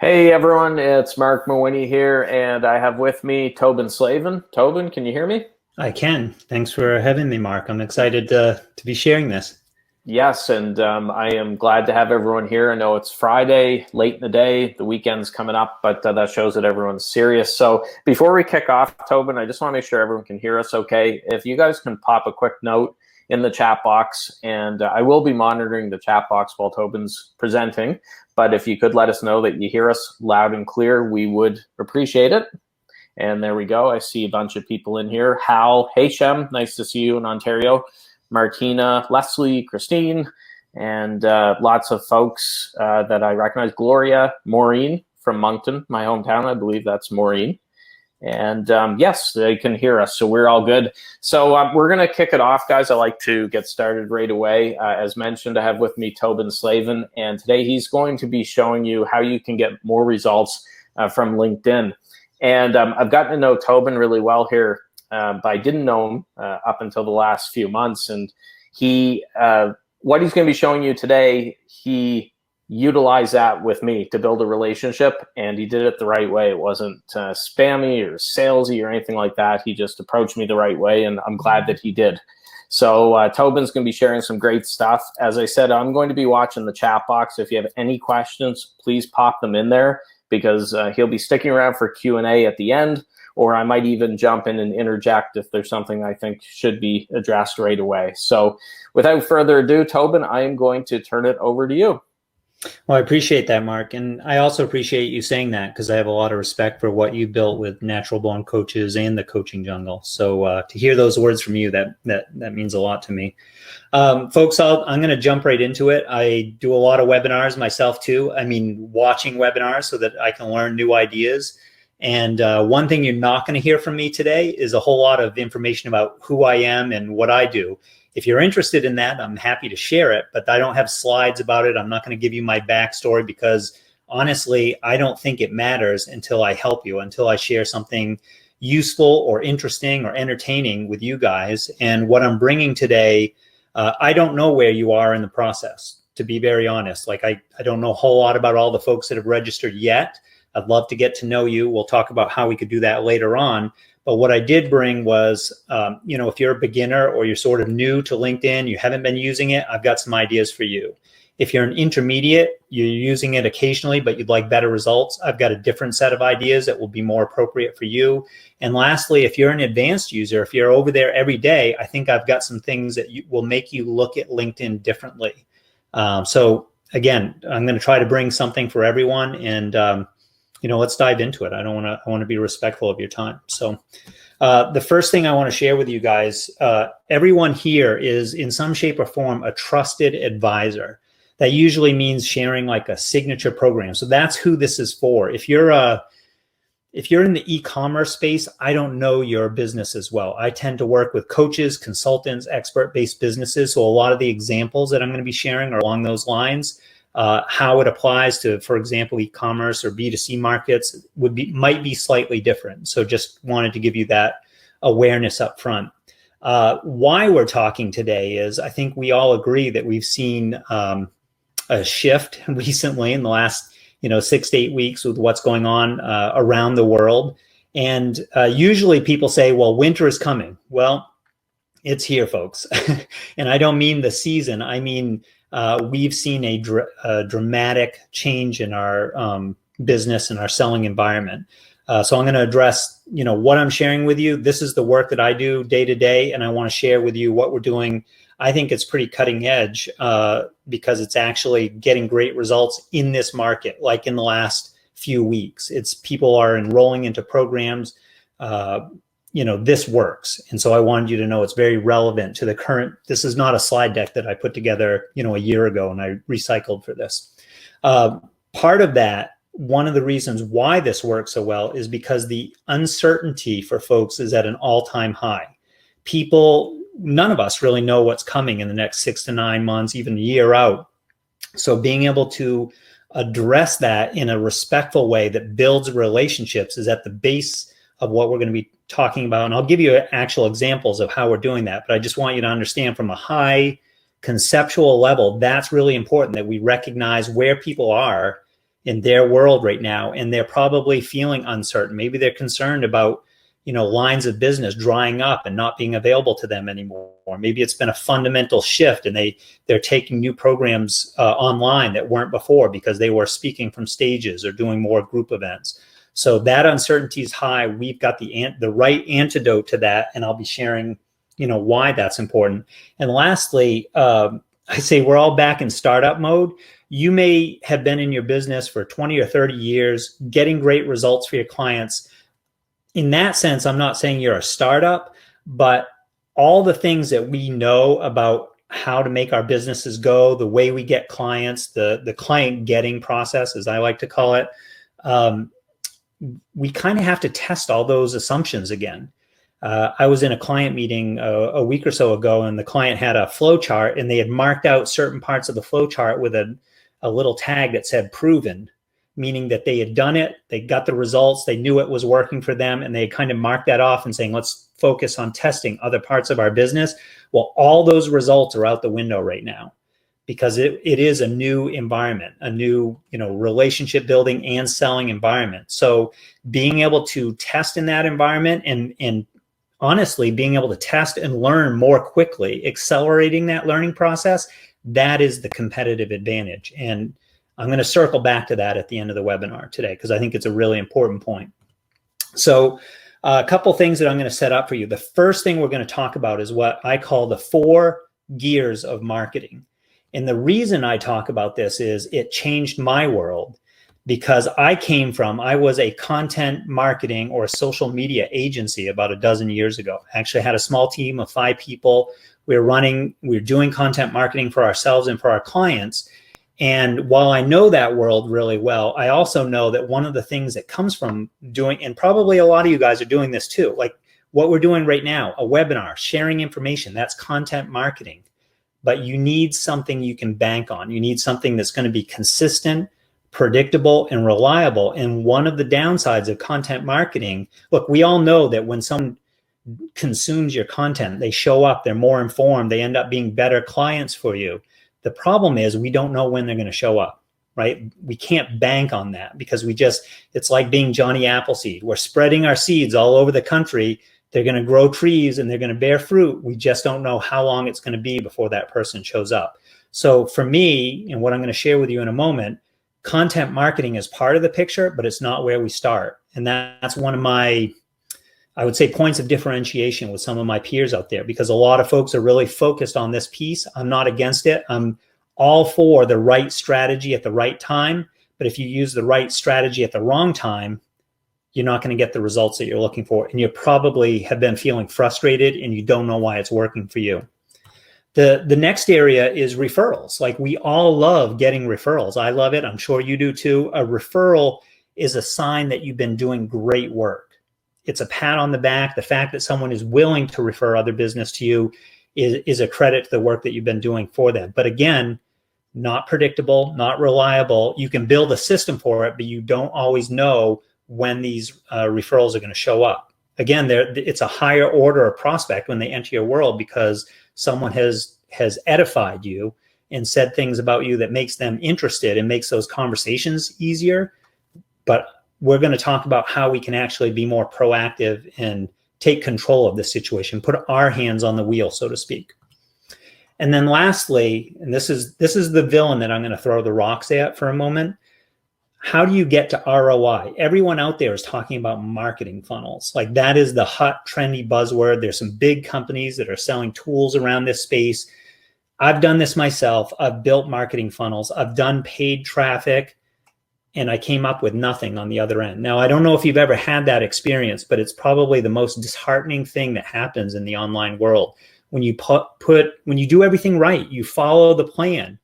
Hey everyone, it's Mark Mawini here, and I have with me Tobin Slavin. Tobin, can you hear me? I can. Thanks for having me, Mark. I'm excited to be sharing this. Yes, and I am glad to have everyone here. I know it's Friday, late in the day, the weekend's coming up, but that shows that everyone's serious. So before we kick off, Tobin, I just want to make sure everyone can hear us okay. If you guys can pop a quick note in the chat box, and I will be monitoring the chat box while Tobin's presenting, but if you could let us know that you hear us loud and clear, we would appreciate it. And there we go. I see a bunch of people in here. Hal, hey Shem, nice to see you in Ontario. Martina, Leslie, Christine, and lots of folks that I recognize. Gloria, Maureen from Moncton, my hometown. I believe that's Maureen. And yes, they can hear us, so we're all good. So we're going to kick it off, guys. I like to get started right away. As mentioned, I have with me Tobin Slavin, and today he's going to be showing you how you can get more results from LinkedIn. And I've gotten to know Tobin really well here, but I didn't know him up until the last few months. And what he's going to be showing you today, he utilized that with me to build a relationship, and he did it the right way. It wasn't spammy or salesy or anything like that. He just approached me the right way, and I'm glad that he did. So Tobin's going to be sharing some great stuff. As I said, I'm going to be watching the chat box. If you have any questions, please pop them in there, because he'll be sticking around for Q&A at the end, or I might even jump in and interject if there's something I think should be addressed right away. So without further ado, Tobin, I am going to turn it over to you. Well, I appreciate that, Mark. And I also appreciate you saying that, because I have a lot of respect for what you built with Natural Born Coaches and the coaching jungle. So to hear those words from you, that means a lot to me. Folks, I'm going to jump right into it. I do a lot of webinars myself too. I mean, watching webinars so that I can learn new ideas. And one thing you're not going to hear from me today is a whole lot of information about who I am and what I do. If you're interested in that, I'm happy to share it, but I don't have slides about it. I'm not going to give you my backstory, because honestly, I don't think it matters until I help you, until I share something useful or interesting or entertaining with you guys. And what I'm bringing today, I don't know where you are in the process, to be very honest. Like I don't know a whole lot about all the folks that have registered yet. I'd love to get to know you. We'll talk about how we could do that later on. But what I did bring was, if you're a beginner or you're sort of new to LinkedIn, you haven't been using it, I've got some ideas for you. If you're an intermediate, you're using it occasionally, but you'd like better results, I've got a different set of ideas that will be more appropriate for you. And lastly, if you're an advanced user, if you're over there every day, I think I've got some things that will make you look at LinkedIn differently. So again, I'm going to try to bring something for everyone, and let's dive into it. I want to be respectful of your time. So the first thing I want to share with you guys, everyone here is in some shape or form a trusted advisor. That usually means sharing like a signature program. So that's who this is for. If you're in the e-commerce space, I don't know your business as well. I tend to work with coaches, consultants, expert-based businesses. So a lot of the examples that I'm going to be sharing are along those lines. How it applies to, for example, e-commerce or B2C markets might be slightly different. So just wanted to give you that awareness up front. Why we're talking today is I think we all agree that we've seen a shift recently in the last 6 to 8 weeks with what's going on around the world. And usually people say, well, winter is coming. Well, it's here, folks. And I don't mean the season. I mean, we've seen a dramatic change in our business and our selling environment. So I'm going to address, what I'm sharing with you. This is the work that I do day to day, and I want to share with you what we're doing. I think it's pretty cutting edge because it's actually getting great results in this market, like in the last few weeks. It's people are enrolling into programs. This works. And so I wanted you to know it's very relevant to the current. This is not a slide deck that I put together, a year ago, and I recycled for this. Part of that, one of the reasons why this works so well is because the uncertainty for folks is at an all-time high. None of us really know what's coming in the next 6 to 9 months, even a year out. So being able to address that in a respectful way that builds relationships is at the base of what we're going to be talking about. And I'll give you actual examples of how we're doing that. But I just want you to understand from a high conceptual level, that's really important, that we recognize where people are in their world right now, and they're probably feeling uncertain. Maybe they're concerned about, lines of business drying up and not being available to them anymore. Maybe it's been a fundamental shift and they're taking new programs online that weren't before because they were speaking from stages or doing more group events. So that uncertainty is high. We've got the right antidote to that, and I'll be sharing, why that's important. And lastly, I say we're all back in startup mode. You may have been in your business for 20 or 30 years, getting great results for your clients. In that sense, I'm not saying you're a startup, but all the things that we know about how to make our businesses go, the way we get clients, the client getting process, as I like to call it, we kind of have to test all those assumptions again. I was in a client meeting a week or so ago, and the client had a flow chart, and they had marked out certain parts of the flow chart with a little tag that said proven, meaning that they had done it, they got the results, they knew it was working for them, and they kind of marked that off and saying, let's focus on testing other parts of our business. Well, all those results are out the window right now because it is a new environment, a new, relationship building and selling environment. So being able to test in that environment and honestly being able to test and learn more quickly, accelerating that learning process, that is the competitive advantage. And I'm going to circle back to that at the end of the webinar today because I think it's a really important point. So a couple things that I'm going to set up for you. The first thing we're going to talk about is what I call the 4 gears of marketing. And the reason I talk about this is it changed my world because I was a content marketing or a social media agency about a dozen years ago. I actually had a small team of 5 people. We were doing content marketing for ourselves and for our clients. And while I know that world really well, I also know that one of the things that comes from doing, and probably a lot of you guys are doing this too, like what we're doing right now, a webinar, sharing information, that's content marketing. But you need something you can bank on. You need something that's going to be consistent, predictable, and reliable. And one of the downsides of content marketing, look, we all know that when someone consumes your content, they show up, they're more informed, they end up being better clients for you. The problem is we don't know when they're going to show up, right? We can't bank on that because it's like being Johnny Appleseed. We're spreading our seeds all over the country. They're going to grow trees and they're going to bear fruit. We just don't know how long it's going to be before that person shows up. So for me, and what I'm going to share with you in a moment, content marketing is part of the picture, but it's not where we start. And that's one of my, I would say, points of differentiation with some of my peers out there, because a lot of folks are really focused on this piece. I'm not against it. I'm all for the right strategy at the right time. But if you use the right strategy at the wrong time, you're not going to get the results that you're looking for. And you probably have been feeling frustrated and you don't know why it's working for you. The next area is referrals. Like, we all love getting referrals. I love it. I'm sure you do too. A referral is a sign that you've been doing great work. It's a pat on the back. The fact that someone is willing to refer other business to you is a credit to the work that you've been doing for them. But again, not predictable, not reliable. You can build a system for it, but you don't always know when these referrals are going to show up. Again, it's a higher order of prospect when they enter your world because someone has edified you and said things about you that makes them interested and makes those conversations easier. But we're going to talk about how we can actually be more proactive and take control of this situation, put our hands on the wheel, so to speak. And then lastly, and this is the villain that I'm going to throw the rocks at for a moment. How do you get to ROI? Everyone out there is talking about marketing funnels. Like, that is the hot, trendy buzzword. There's some big companies that are selling tools around this space. I've done this myself. I've built marketing funnels. I've done paid traffic, and I came up with nothing on the other end. Now, I don't know if you've ever had that experience, but it's probably the most disheartening thing that happens in the online world. When you when you do everything right, you follow the plan,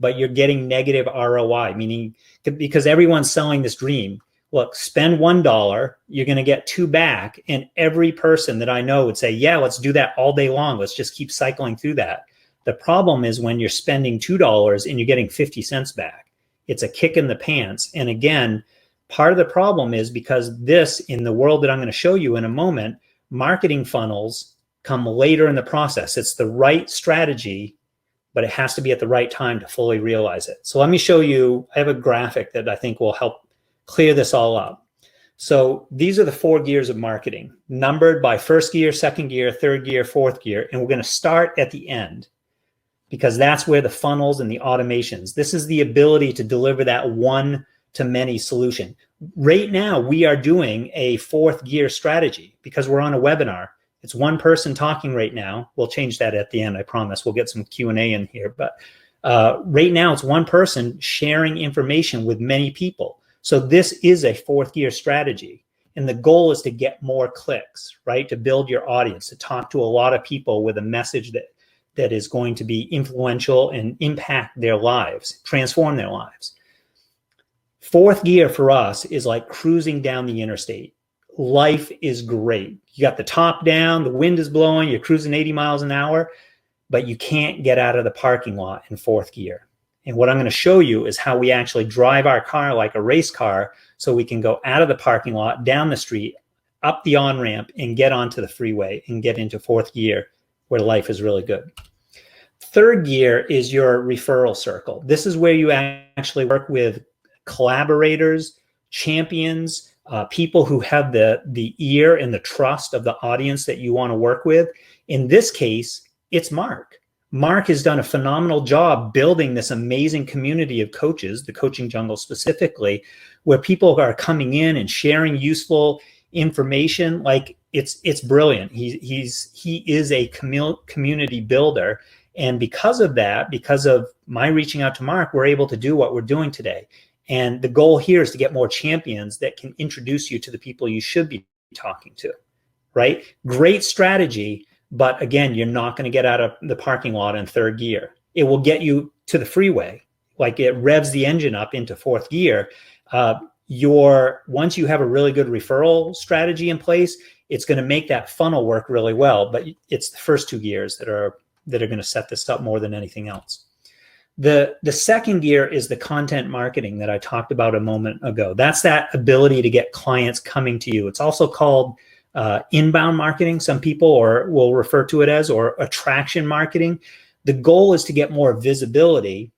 but you're getting negative ROI, meaning because everyone's selling this dream. Look, spend $1, you're going to get 2 back. And every person that I know would say, yeah, let's do that all day long. Let's just keep cycling through that. The problem is when you're spending $2 and you're getting 50 cents back. It's a kick in the pants. And again, part of the problem is because this, in the world that I'm going to show you in a moment, marketing funnels come later in the process. It's the right strategy, but it has to be at the right time to fully realize it. So let me show you, I have a graphic that I think will help clear this all up. So these are the 4 gears of marketing, numbered by first gear, second gear, third gear, fourth gear, and we're going to start at the end because that's where the funnels and the automations, this is the ability to deliver that one-to-many solution. Right now, we are doing a 4th gear strategy because we're on a webinar. It's one person talking right now. We'll change that at the end, I promise. We'll get some Q&A in here. But right now, it's one person sharing information with many people. So this is a 4th gear strategy. And the goal is to get more clicks, right? To build your audience, to talk to a lot of people with a message that is going to be influential and impact their lives, transform their lives. 4th gear for us is like cruising down the interstate. Life is great. You got the top down, the wind is blowing, you're cruising 80 miles an hour, but you can't get out of the parking lot in 4th gear. And what I'm going to show you is how we actually drive our car like a race car so we can go out of the parking lot, down the street, up the on-ramp, and get onto the freeway and get into 4th gear where life is really good. 3rd gear is your referral circle. This is where you actually work with collaborators, champions, people who have the ear and the trust of the audience that you want to work with. In this case, it's Mark. Mark has done a phenomenal job building this amazing community of coaches, the coaching jungle specifically, where people are coming in and sharing useful information. Like it's brilliant. He is a community builder. And because of that, because of my reaching out to Mark, we're able to do what we're doing today. And the goal here is to get more champions that can introduce you to the people you should be talking to, right? Great strategy, but again, you're not going to get out of the parking lot in 3rd gear. It will get you to the freeway, like it revs the engine up into 4th gear. Once you have a really good referral strategy in place, it's going to make that funnel work really well. But it's the first 2 gears that are going to set this up more than anything else. The 2nd gear is the content marketing that I talked about a moment ago. That's that ability to get clients coming to you. It's also called inbound marketing. Some people will refer to it as, or attraction marketing. The goal is to get more visibility.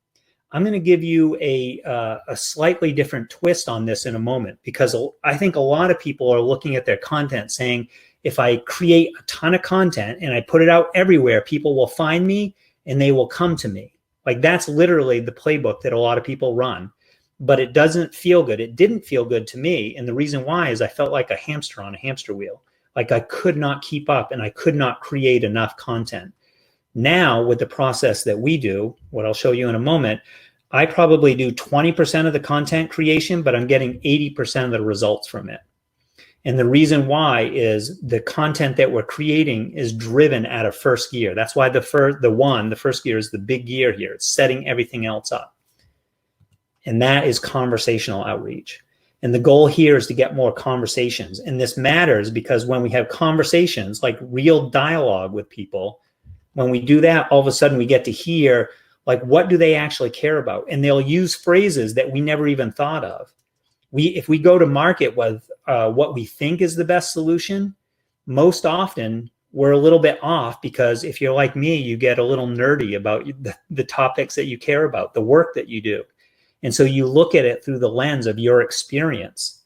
I'm going to give you a slightly different twist on this in a moment, because I think a lot of people are looking at their content saying, if I create a ton of content and I put it out everywhere, people will find me and they will come to me. Like that's literally the playbook that a lot of people run, but it doesn't feel good. It didn't feel good to me. And the reason why is I felt like a hamster on a hamster wheel. Like I could not keep up and I could not create enough content. Now with the process that we do, what I'll show you in a moment, I probably do 20% of the content creation, but I'm getting 80% of the results from it. And the reason why is the content that we're creating is driven out of 1st gear. That's why the 1st gear is the big gear here. It's setting everything else up. And that is conversational outreach. And the goal here is to get more conversations. And this matters because when we have conversations, like real dialogue with people, when we do that, all of a sudden we get to hear, like, what do they actually care about? And they'll use phrases that we never even thought of. If we go to market with what we think is the best solution, most often we're a little bit off, because if you're like me, you get a little nerdy about the topics that you care about, the work that you do. And so you look at it through the lens of your experience,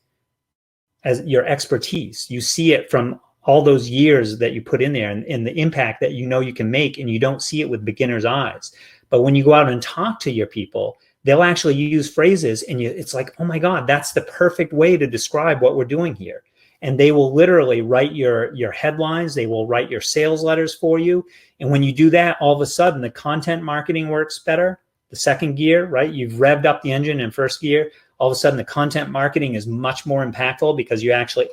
as your expertise. You see it from all those years that you put in there and the impact that you know you can make, and you don't see it with beginner's eyes. But when you go out and talk to your people, they'll actually use phrases and it's like, oh my God, that's the perfect way to describe what we're doing here. And they will literally write your headlines. They will write your sales letters for you. And when you do that, all of a sudden the content marketing works better. The 2nd gear, right? You've revved up the engine in 1st gear. All of a sudden the content marketing is much more impactful because you actually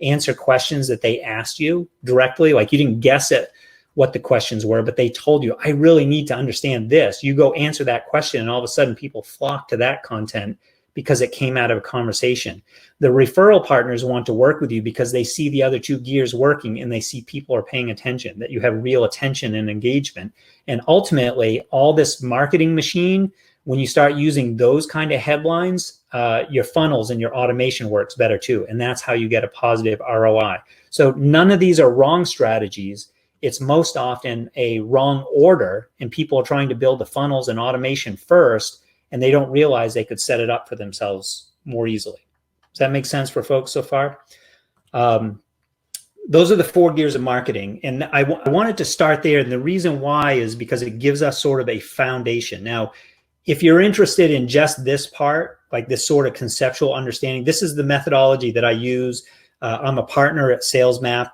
answer questions that they asked you directly. Like you didn't guess at what the questions were, but they told you, I really need to understand this. You go answer that question, and all of a sudden people flock to that content because it came out of a conversation. The referral partners want to work with you because they see the other 2 gears working, and they see people are paying attention, that you have real attention and engagement. And ultimately, all this marketing machine, when you start using those kind of headlines, your funnels and your automation works better too. And that's how you get a positive ROI. So none of these are wrong strategies. it's most often a wrong order, and people are trying to build the funnels and automation first, and they don't realize they could set it up for themselves more easily. Does that make sense for folks so far? Those are the 4 gears of marketing. And I wanted to start there. And the reason why is because it gives us sort of a foundation. Now, if you're interested in just this part, like this sort of conceptual understanding, this is the methodology that I use. I'm a partner at SalesMap.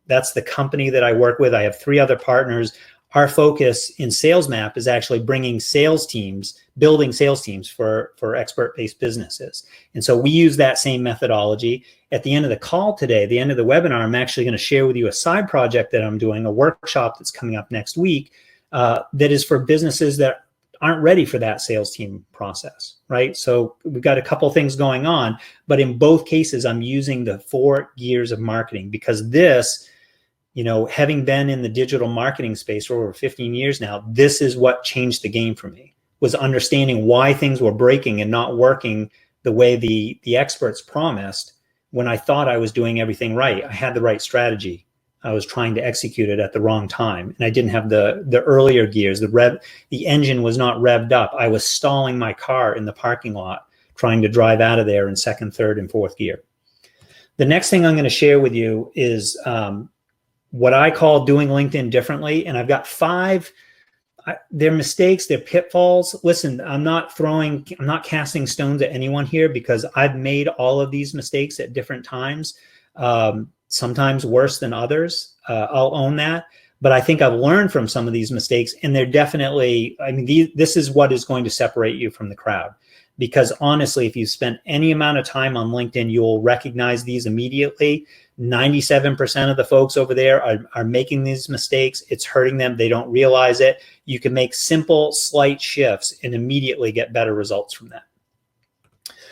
That's the company that I work with. I have 3 other partners. Our focus in SalesMap is actually bringing sales teams, building sales teams for expert-based businesses. And so we use that same methodology. At the end of the call today, the end of the webinar, I'm actually going to share with you a side project that I'm doing, a workshop that's coming up next week that is for businesses that aren't ready for that sales team process, right? So we've got a couple things going on, but in both cases, I'm using the 4 gears of marketing because this, having been in the digital marketing space for over 15 years now, this is what changed the game for me, was understanding why things were breaking and not working the way the experts promised when I thought I was doing everything right. I had the right strategy. I was trying to execute it at the wrong time. And I didn't have the earlier gears. The engine was not revved up. I was stalling my car in the parking lot, trying to drive out of there in 2nd, 3rd, and 4th gear. The next thing I'm going to share with you is what I call doing LinkedIn differently. And I've got 5, they're mistakes, they're pitfalls. Listen, I'm not casting stones at anyone here because I've made all of these mistakes at different times, sometimes worse than others. I'll own that. But I think I've learned from some of these mistakes, and they're definitely, this is what is going to separate you from the crowd. Because honestly, if you spent any amount of time on LinkedIn, you'll recognize these immediately. 97% of the folks over there are making these mistakes. It's hurting them. They don't realize it. You can make simple, slight shifts and immediately get better results from that.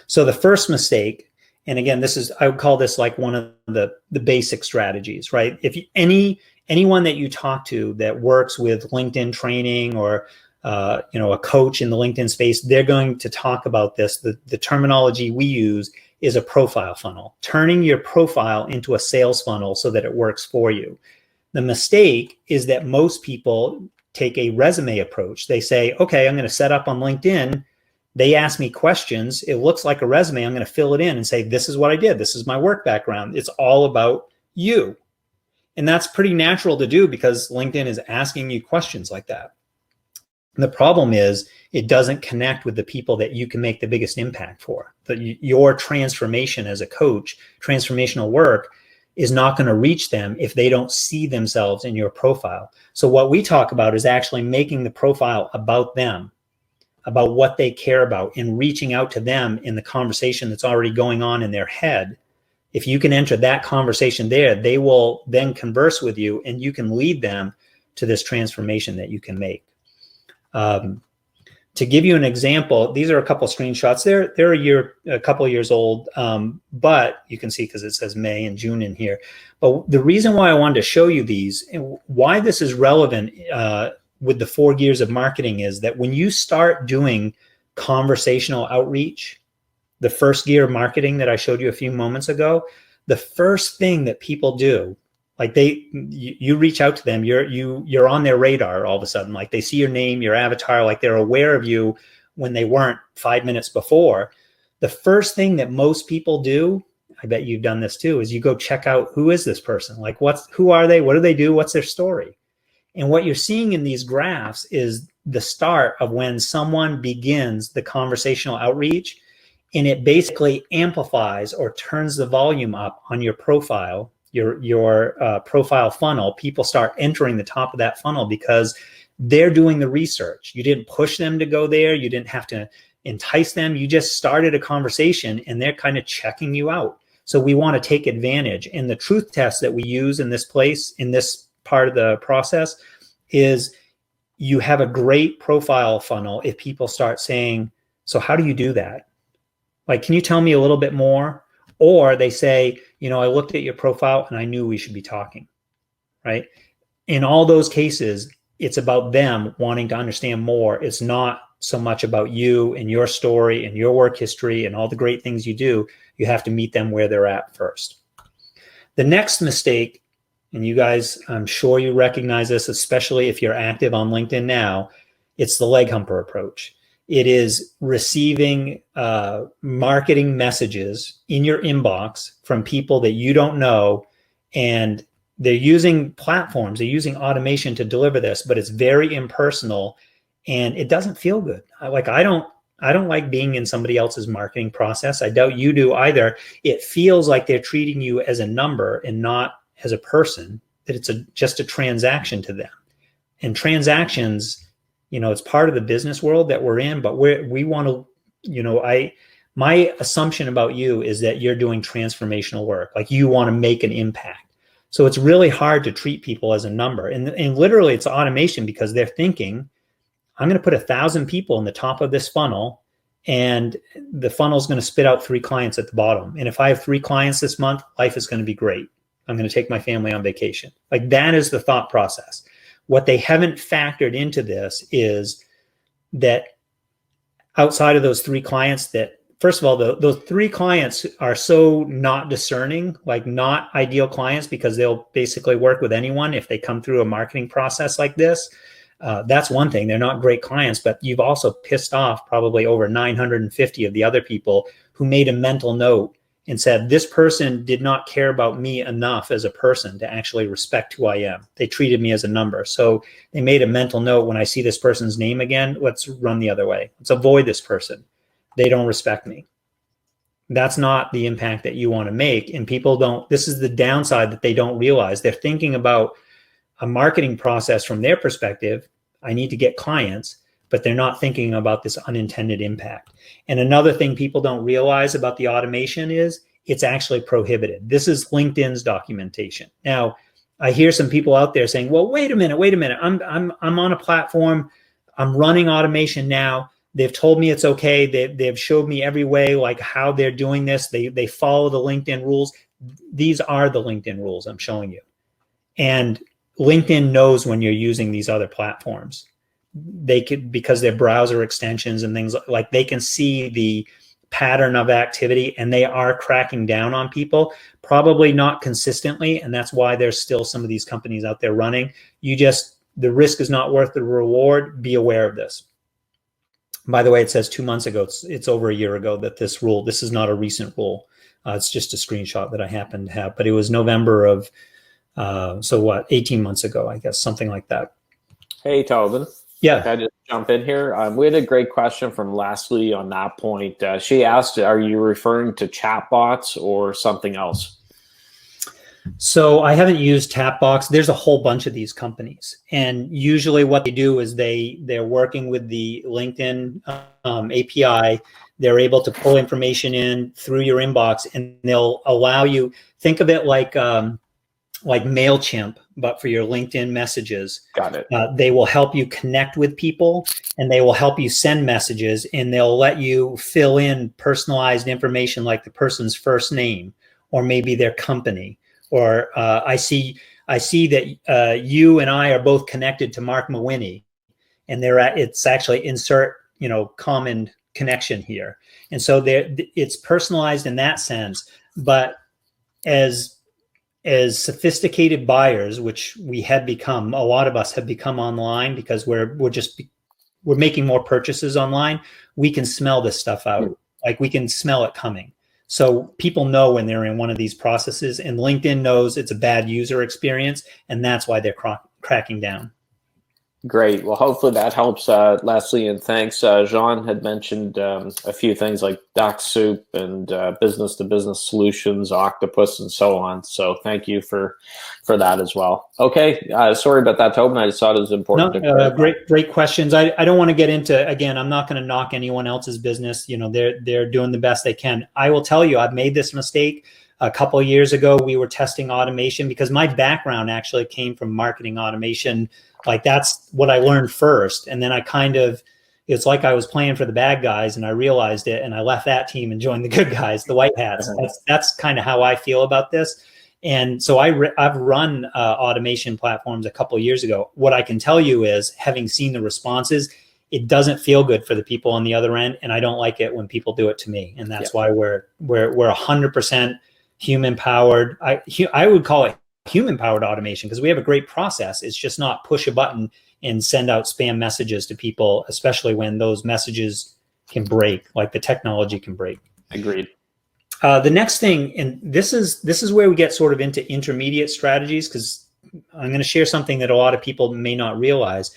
So the first mistake, and again, I would call this like one of the basic strategies, right? If anyone that you talk to that works with LinkedIn training or a coach in the LinkedIn space, they're going to talk about this. The terminology we use is a profile funnel, turning your profile into a sales funnel so that it works for you. The mistake is that most people take a resume approach. They say, okay, I'm going to set up on LinkedIn. They ask me questions. It looks like a resume. I'm going to fill it in and say, this is what I did. This is my work background. It's all about you. And that's pretty natural to do because LinkedIn is asking you questions like that. And the problem is it doesn't connect with the people that you can make the biggest impact for. Your transformation as a coach, transformational work, is not going to reach them if they don't see themselves in your profile. So what we talk about is actually making the profile about them, about what they care about, and reaching out to them in the conversation that's already going on in their head. If you can enter that conversation there, they will then converse with you and you can lead them to this transformation that you can make. To give you an example, these are a couple screenshots. They're a couple of years old, but you can see because it says May and June in here. But the reason why I wanted to show you these and why this is relevant with the 4 gears of marketing is that when you start doing conversational outreach, the first gear of marketing that I showed you a few moments ago, the first thing that people do, like you reach out to them, you're on their radar all of a sudden. Like they see your name, your avatar, like they're aware of you when they weren't 5 minutes before. The first thing that most people do, I bet you've done this too, is you go check out, who is this person? Like who are they? What do they do? What's their story? And what you're seeing in these graphs is the start of when someone begins the conversational outreach, and it basically amplifies or turns the volume up on your profile. Your profile funnel. People start entering the top of that funnel because they're doing the research. You didn't push them to go there. You didn't have to entice them. You just started a conversation and they're kind of checking you out. So we want to take advantage. And the truth test that we use in this part of the process is you have a great profile funnel if people start saying, so how do you do that? Like, can you tell me a little bit more? Or they say, I looked at your profile and I knew we should be talking, right? In all those cases, it's about them wanting to understand more. It's not so much about you and your story and your work history and all the great things you do. You have to meet them where they're at first. The next mistake and you guys, I'm sure you recognize this, especially if you're active on LinkedIn now, it's the Leg-Humper approach. It is receiving marketing messages in your inbox from people that you don't know, and they're using platforms, they're using automation to deliver this, but it's very impersonal and it doesn't feel good. I don't like being in somebody else's marketing process. I doubt you do either. It feels like they're treating you as a number and not as a person, that it's just a transaction to them. And transactions, it's part of the business world that we're in, but we want to, my assumption about you is that you're doing transformational work. Like, you want to make an impact. So it's really hard to treat people as a number. And literally it's automation, because they're thinking, I'm going to put 1,000 people in the top of this funnel, and the funnel is going to spit out 3 clients at the bottom. And if I have 3 clients this month, life is going to be great. I'm going to take my family on vacation. Like, that is the thought process. What they haven't factored into this is that outside of those 3 clients, that first of all, those 3 clients are so not discerning, like not ideal clients, because they'll basically work with anyone if they come through a marketing process like this. That's one thing. They're not great clients, but you've also pissed off probably over 950 of the other people who made a mental note and said, this person did not care about me enough as a person to actually respect who I am. They treated me as a number. So they made a mental note, when I see this person's name again, let's run the other way. Let's avoid this person. They don't respect me. That's not the impact that you want to make. And people don't, this is the downside that they don't realize. They're thinking about a marketing process from their perspective. I need to get clients, but they're not thinking about this unintended impact. And another thing people don't realize about the automation is it's actually prohibited. This is LinkedIn's documentation. Now, I hear some people out there saying, well, wait a minute. I'm on a platform. I'm running automation now. They've told me it's okay. They've showed me every way, like how they're doing this. They follow the LinkedIn rules. These are the LinkedIn rules I'm showing you. And LinkedIn knows when you're using these other platforms. They could, because they're browser extensions and things like, they can see the pattern of activity, and they are cracking down on people, probably not consistently. And that's why there's still some of these companies out there running. The risk is not worth the reward. Be aware of this. By the way, it says 2 months ago, it's over a year ago that this is not a recent rule. It's just a screenshot that I happen to have, but it was November of, 18 months ago, I guess, something like that. Hey, Tobin. Yeah. Can I just jump in here? We had a great question from Leslie on that point. She asked, are you referring to chatbots or something else? So I haven't used Tapbox. There's a whole bunch of these companies. And usually what they do is they're working with the LinkedIn API. They're able to pull information in through your inbox, and they'll allow you, think of it like MailChimp, but for your LinkedIn messages. Got it. They will help you connect with people, and they will help you send messages, and they'll let you fill in personalized information like the person's first name, or maybe their company. Or I see that you and I are both connected to Mark Mawhinney, and it's actually insert, common connection here. And so it's personalized in that sense. But as sophisticated buyers, which we have become, a lot of us have become online because we're making more purchases online, we can smell this stuff out. Like, we can smell it coming. So people know when they're in one of these processes, and LinkedIn knows it's a bad user experience, and that's why they're cracking down. Great. Well, hopefully that helps, Leslie, and thanks. Jean had mentioned a few things like Duck Soup and business-to-business solutions, Octopus, and so on. So thank you for that as well. Okay. Sorry about that, Tobin. I just thought it was important. Great questions. I don't want to get into, again, I'm not going to knock anyone else's business. They're doing the best they can. I will tell you, I've made this mistake. A couple of years ago, we were testing automation because my background actually came from marketing automation. Like, that's what I learned first. And then it's like I was playing for the bad guys, and I realized it, and I left that team and joined the good guys, the white hats. That's kind of how I feel about this. And so I've run automation platforms a couple of years ago. What I can tell you is, having seen the responses, it doesn't feel good for the people on the other end. And I don't like it when people do it to me. And that's why we're 100% human powered. I would call it human-powered automation, because we have a great process. It's just not push a button and send out spam messages to people, especially when those messages can break, like the technology can break. Agreed. The next thing, and this is where we get sort of into intermediate strategies, because I'm going to share something that a lot of people may not realize.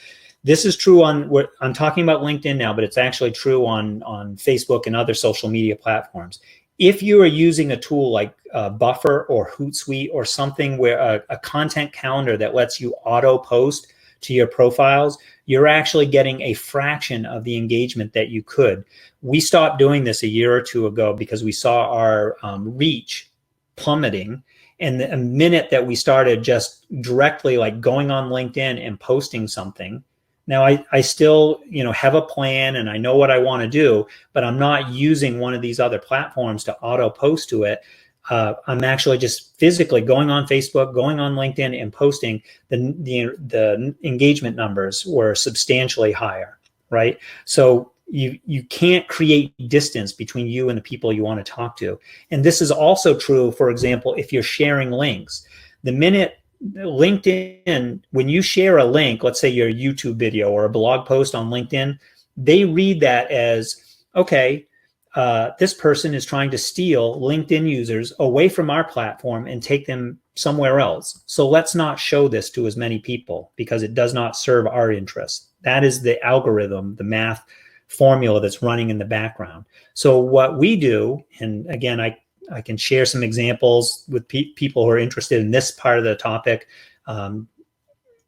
This is true I'm talking about LinkedIn now, but it's actually true on Facebook and other social media platforms. If you are using a tool like Buffer or Hootsuite or something where a content calendar that lets you auto post to your profiles, you're actually getting a fraction of the engagement that you could. We stopped doing this a year or two ago because we saw our reach plummeting. And the minute that we started just directly like going on LinkedIn and posting something, now I still, have a plan and I know what I want to do, but I'm not using one of these other platforms to auto post to it. I'm actually just physically going on Facebook, going on LinkedIn and posting. The engagement numbers were substantially higher, right? So you can't create distance between you and the people you want to talk to. And this is also true, for example, if you're sharing links. The minute LinkedIn, when you share a link, let's say your YouTube video or a blog post on LinkedIn, they read that as, okay, this person is trying to steal LinkedIn users away from our platform and take them somewhere else. So let's not show this to as many people because it does not serve our interests. That is the algorithm, the math formula that's running in the background. So what we do, and again, I can share some examples with people who are interested in this part of the topic.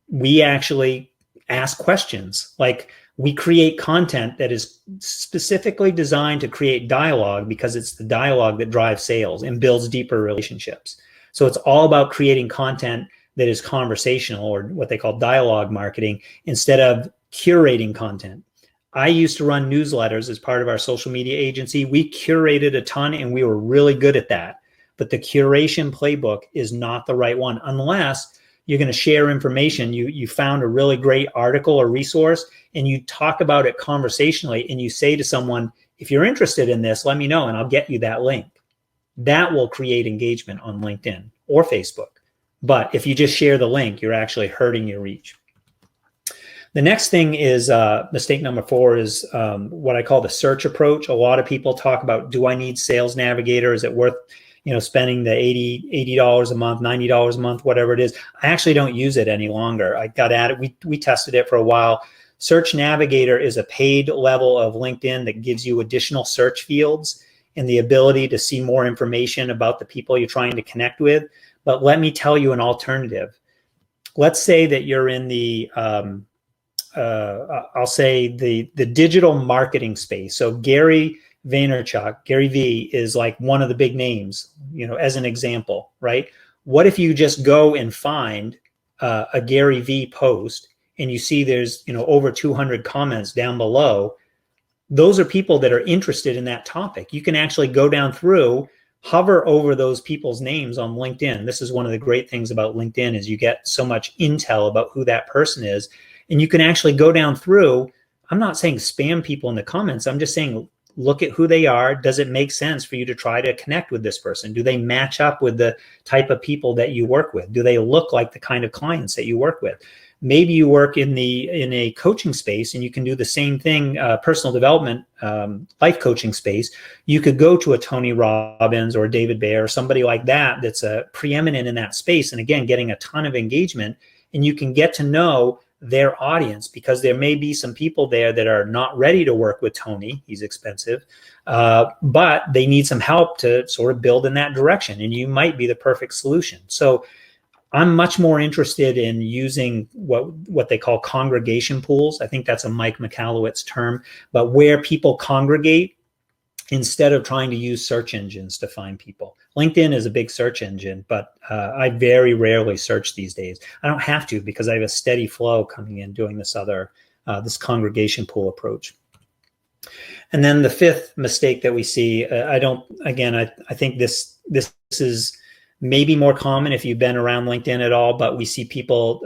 We actually ask questions. Like, we create content that is specifically designed to create dialogue because it's the dialogue that drives sales and builds deeper relationships. So it's all about creating content that is conversational, or what they call dialogue marketing, instead of curating content. I used to run newsletters as part of our social media agency. We curated a ton and we were really good at that. But the curation playbook is not the right one unless you're going to share information. You found a really great article or resource and you talk about it conversationally and you say to someone, if you're interested in this, let me know and I'll get you that link. That will create engagement on LinkedIn or Facebook. But if you just share the link, you're actually hurting your reach. The next thing is mistake number 4 is what I call the search approach. A lot of people talk about, do I need Sales Navigator? Is it worth spending the $80 a month, $90 a month, whatever it is? I actually don't use it any longer. I got at it. We tested it for a while. Search Navigator is a paid level of LinkedIn that gives you additional search fields and the ability to see more information about the people you're trying to connect with. But let me tell you an alternative. Let's say that you're in the I'll say the digital marketing space. So Gary Vaynerchuk, Gary V, is like one of the big names, as an example, right? What if you just go and find a Gary V post and you see there's, over 200 comments down below? Those are people that are interested in that topic. You can actually go down through, hover over those people's names on LinkedIn. This is one of the great things about LinkedIn is you get so much intel about who that person is. And you can actually go down through. I'm not saying spam people in the comments. I'm just saying, look at who they are. Does it make sense for you to try to connect with this person? Do they match up with the type of people that you work with? Do they look like the kind of clients that you work with? Maybe you work in a coaching space and you can do the same thing, personal development, life coaching space. You could go to a Tony Robbins or David Bayer or somebody like that that's preeminent in that space. And again, getting a ton of engagement, and you can get to know their audience, because there may be some people there that are not ready to work with Tony. He's expensive, but they need some help to sort of build in that direction. And you might be the perfect solution. So I'm much more interested in using what they call congregation pools. I think that's a Mike Michalowicz term, but where people congregate instead of trying to use search engines to find people. LinkedIn is a big search engine, but I very rarely search these days. I don't have to because I have a steady flow coming in doing this this congregation pool approach. And then the 5th mistake that we see, I think this is maybe more common if you've been around LinkedIn at all, but we see people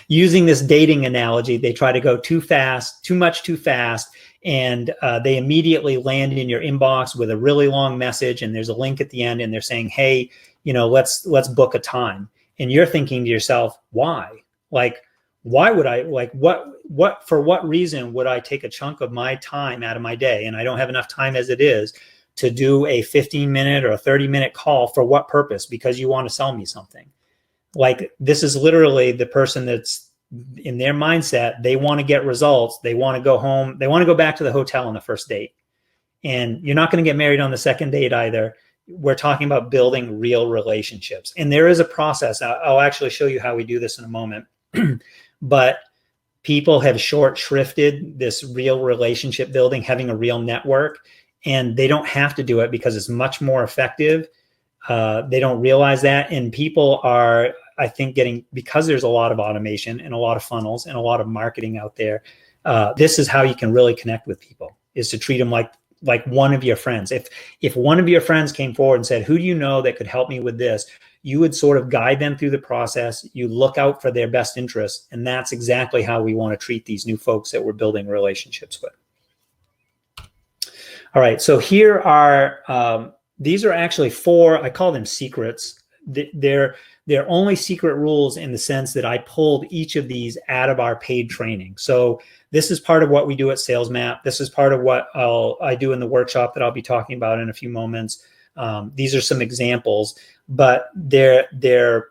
using this dating analogy, they try to go too fast, too much too fast, and they immediately land in your inbox with a really long message, and there's a link at the end, and they're saying, hey, let's book a time. And you're thinking to yourself, why? Like, why would I, like, for what reason would I take a chunk of my time out of my day? And I don't have enough time as it is to do a 15-minute or a 30-minute call. For what purpose? Because you want to sell me something. Like, this is literally the person that's in their mindset. They want to get results. They want to go home. They want to go back to the hotel on the first date. And you're not going to get married on the second date either. We're talking about building real relationships. And there is a process. I'll actually show you how we do this in a moment. But people have short shrifted this real relationship building, having a real network, and they don't have to do it because it's much more effective. They don't realize that. And people are, I think, because there's a lot of automation and a lot of funnels and a lot of marketing out there. This is how you can really connect with people, is to treat them like one of your friends. If one of your friends came forward and said, who do you know that could help me with this? You would sort of guide them through the process. You look out for their best interests. And that's exactly how we want to treat these new folks that we're building relationships with. All right. So here are, these are actually 4, I call them secrets. They're only secret rules in the sense that I pulled each of these out of our paid training. So this is part of what we do at Sales Map. This is part of what I do in the workshop that I'll be talking about in a few moments. These are some examples, but they're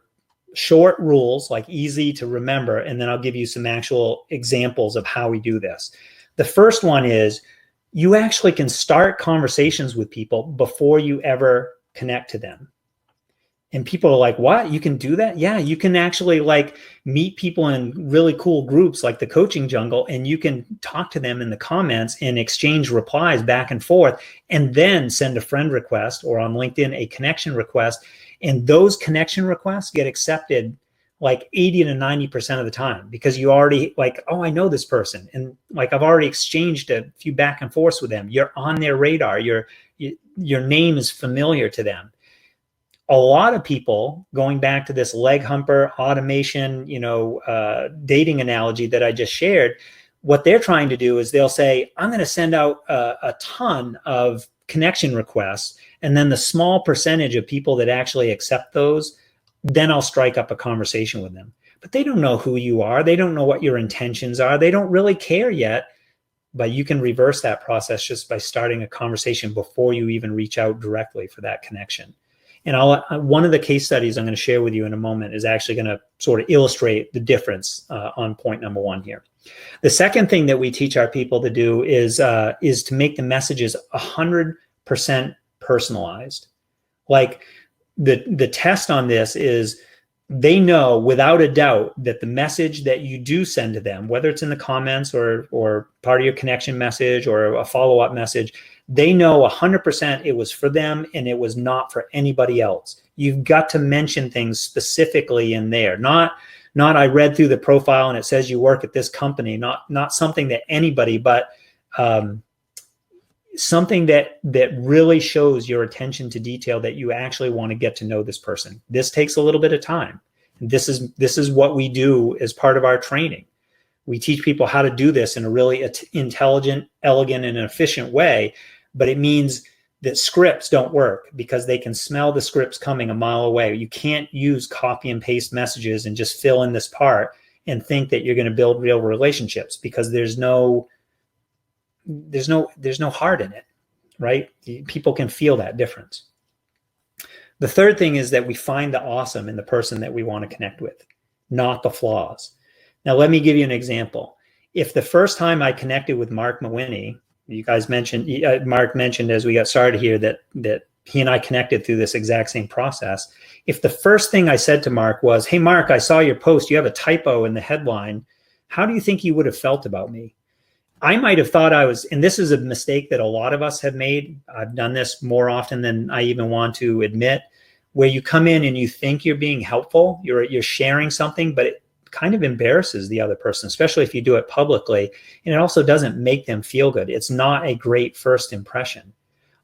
short rules, like easy to remember. And then I'll give you some actual examples of how we do this. The first one is, you actually can start conversations with people before you ever connect to them. And people are like, what? You can do that? Yeah, you can actually like meet people in really cool groups like the Coaching Jungle, and you can talk to them in the comments and exchange replies back and forth, and then send a friend request, or on LinkedIn, a connection request. And those connection requests get accepted like 80 to 90% of the time, because you already like, oh, I know this person. And like, I've already exchanged a few back and forths with them. You're on their radar. Your name is familiar to them. A lot of people, going back to this Leg-Humper automation, dating analogy that I just shared, what they're trying to do is they'll say, I'm going to send out a ton of connection requests. And then the small percentage of people that actually accept those, then I'll strike up a conversation with them. But they don't know who you are. They don't know what your intentions are. They don't really care yet. But you can reverse that process just by starting a conversation before you even reach out directly for that connection. And one of the case studies I'm going to share with you in a moment is actually going to sort of illustrate the difference on point number 1 here. The second thing that we teach our people to do is to make the messages 100% personalized. Like, the test on this is, they know without a doubt that the message that you do send to them, whether it's in the comments or part of your connection message or a follow-up message, they know 100% it was for them and it was not for anybody else. You've got to mention things specifically in there. Not I read through the profile and it says you work at this company, not something that anybody, but something that really shows your attention to detail, that you actually want to get to know this person. This takes a little bit of time. This is what we do as part of our training. We teach people how to do this in a really intelligent, elegant, and efficient way, but it means that scripts don't work because they can smell the scripts coming a mile away. You can't use copy and paste messages and just fill in this part and think that you're going to build real relationships, because there's no heart in it, right? People can feel that difference. The third thing is that we find the awesome in the person that we want to connect with, not the flaws. Now, let me give you an example. If the first time I connected with Mark Mawhinney, Mark mentioned as we got started here that he and I connected through this exact same process. If the first thing I said to Mark was, hey, Mark, I saw your post. You have a typo in the headline. How do you think you would have felt about me? I might have thought I was, and this is a mistake that a lot of us have made. I've done this more often than I even want to admit, where you come in and you think you're being helpful, you're sharing something, but it kind of embarrasses the other person, especially if you do it publicly. And it also doesn't make them feel good. It's not a great first impression.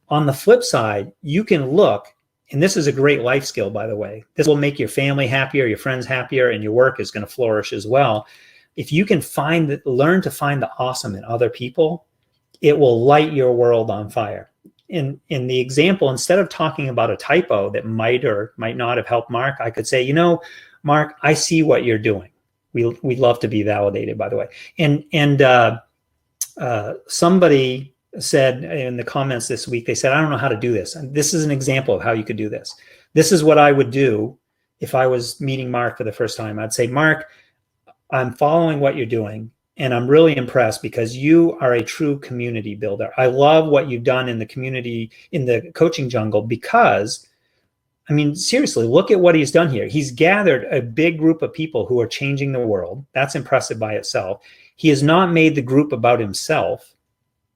On the flip side, you can look and this is a great life skill, by the way. This will make your family happier, your friends happier, and your work is going to flourish as well. If you can learn to find the awesome in other people, it will light your world on fire. In the example, instead of talking about a typo that might or might not have helped Mark, I could say, Mark, I see what you're doing. We'd love to be validated, by the way. And somebody said in the comments this week, they said, I don't know how to do this. And this is an example of how you could do this. This is what I would do if I was meeting Mark for the first time. I'd say, Mark, I'm following what you're doing, and I'm really impressed because you are a true community builder. I love what you've done in the community, in the coaching jungle, because, I mean, seriously, look at what he's done here. He's gathered a big group of people who are changing the world. That's impressive by itself. He has not made the group about himself.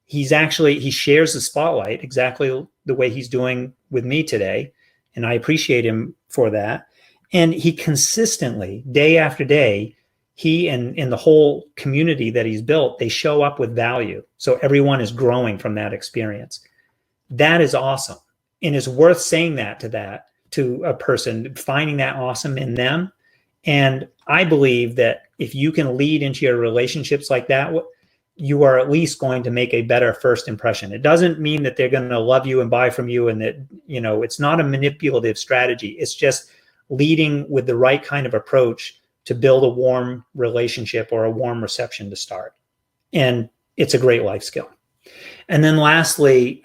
He shares the spotlight exactly the way he's doing with me today. And I appreciate him for that. And he consistently, day after day, he and the whole community that he's built, they show up with value. So everyone is growing from that experience. That is awesome. And it's worth saying that to a person, finding that awesome in them. And I believe that if you can lead into your relationships like that, you are at least going to make a better first impression. It doesn't mean that they're going to love you and buy from you, and that, it's not a manipulative strategy. It's just leading with the right kind of approach to build a warm relationship or a warm reception to start. And it's a great life skill. And then lastly,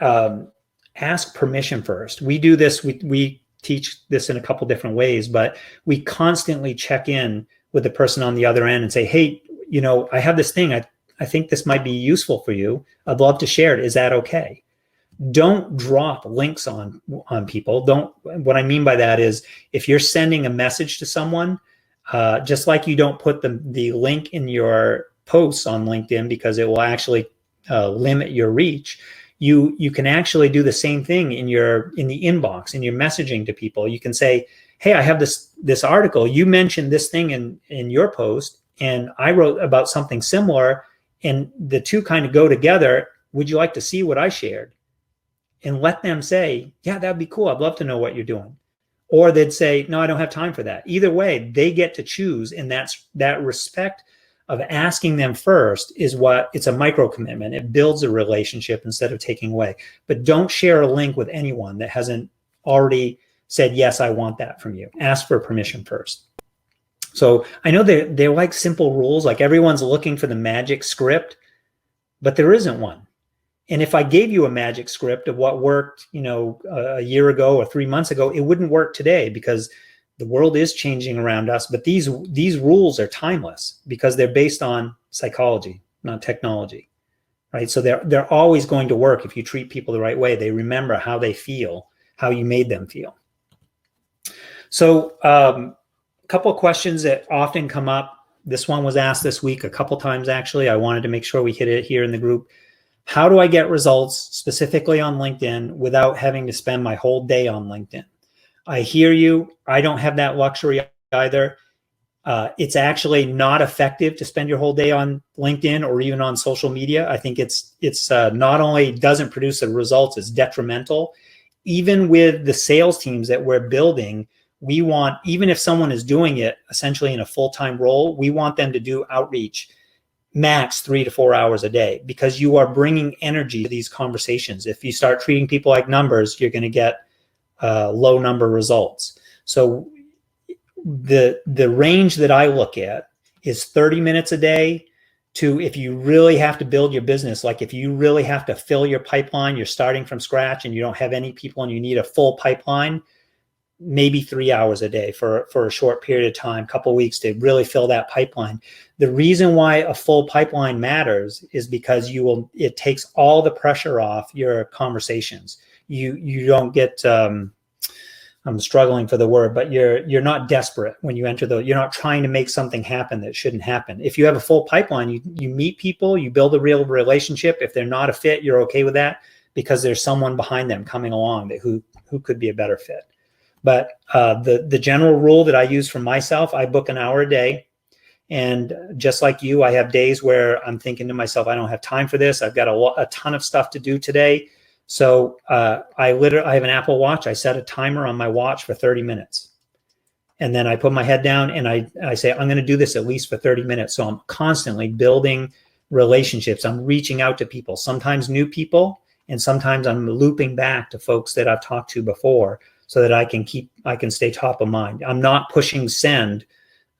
ask permission first. We do this, we teach this in a couple different ways, but we constantly check in with the person on the other end and say, hey, I have this thing. I think this might be useful for you. I'd love to share it. Is that okay? Don't drop links on people. What I mean by that is, if you're sending a message to someone, just like you don't put the link in your posts on LinkedIn because it will actually limit your reach, you can actually do the same thing in the inbox, in your messaging to people. You can say, hey, I have this article. You mentioned this thing in your post, and I wrote about something similar, and the two kind of go together. Would you like to see what I shared? And let them say, yeah, that'd be cool. I'd love to know what you're doing. Or they'd say, no, I don't have time for that. Either way, they get to choose. And that respect of asking them first it's a micro commitment. It builds a relationship instead of taking away. But don't share a link with anyone that hasn't already said, yes, I want that from you. Ask for permission first. So I know they're like simple rules, like everyone's looking for the magic script, but there isn't one. And if I gave you a magic script of what worked, a year ago or 3 months ago, it wouldn't work today because the world is changing around us. But these rules are timeless because they're based on psychology, not technology, right? So they're always going to work if you treat people the right way. They remember how they feel, how you made them feel. So a couple of questions that often come up. This one was asked this week a couple times, actually. I wanted to make sure we hit it here in the group. How do I get results specifically on LinkedIn without having to spend my whole day on LinkedIn? I hear you. I don't have that luxury either. It's actually not effective to spend your whole day on LinkedIn or even on social media. I think it's not only doesn't produce the results, it's detrimental. Even with the sales teams that we're building, we want, even if someone is doing it essentially in a full-time role, we want them to do outreach max 3 to 4 hours a day, because you are bringing energy to these conversations. If you start treating people like numbers, you're going to get low number results. So the range that I look at is 30 minutes a day to, if you really have to build your business, like if you really have to fill your pipeline, you're starting from scratch and you don't have any people and you need a full pipeline, maybe 3 hours a day for a short period of time, couple of weeks to really fill that pipeline. The reason why a full pipeline matters is because it takes all the pressure off your conversations. You don't get, I'm struggling for the word, but you're not desperate when you enter you're not trying to make something happen that shouldn't happen. If you have a full pipeline, you meet people, you build a real relationship. If they're not a fit, you're okay with that because there's someone behind them coming along who could be a better fit. But the general rule that I use for myself, I book an hour a day. And just like you, I have days where I'm thinking to myself, I don't have time for this. I've got a ton of stuff to do today. So I have an Apple Watch. I set a timer on my watch for 30 minutes. And then I put my head down and I say, I'm going to do this at least for 30 minutes. So I'm constantly building relationships. I'm reaching out to people, sometimes new people, and sometimes I'm looping back to folks that I've talked to before so that I can stay top of mind. I'm not pushing send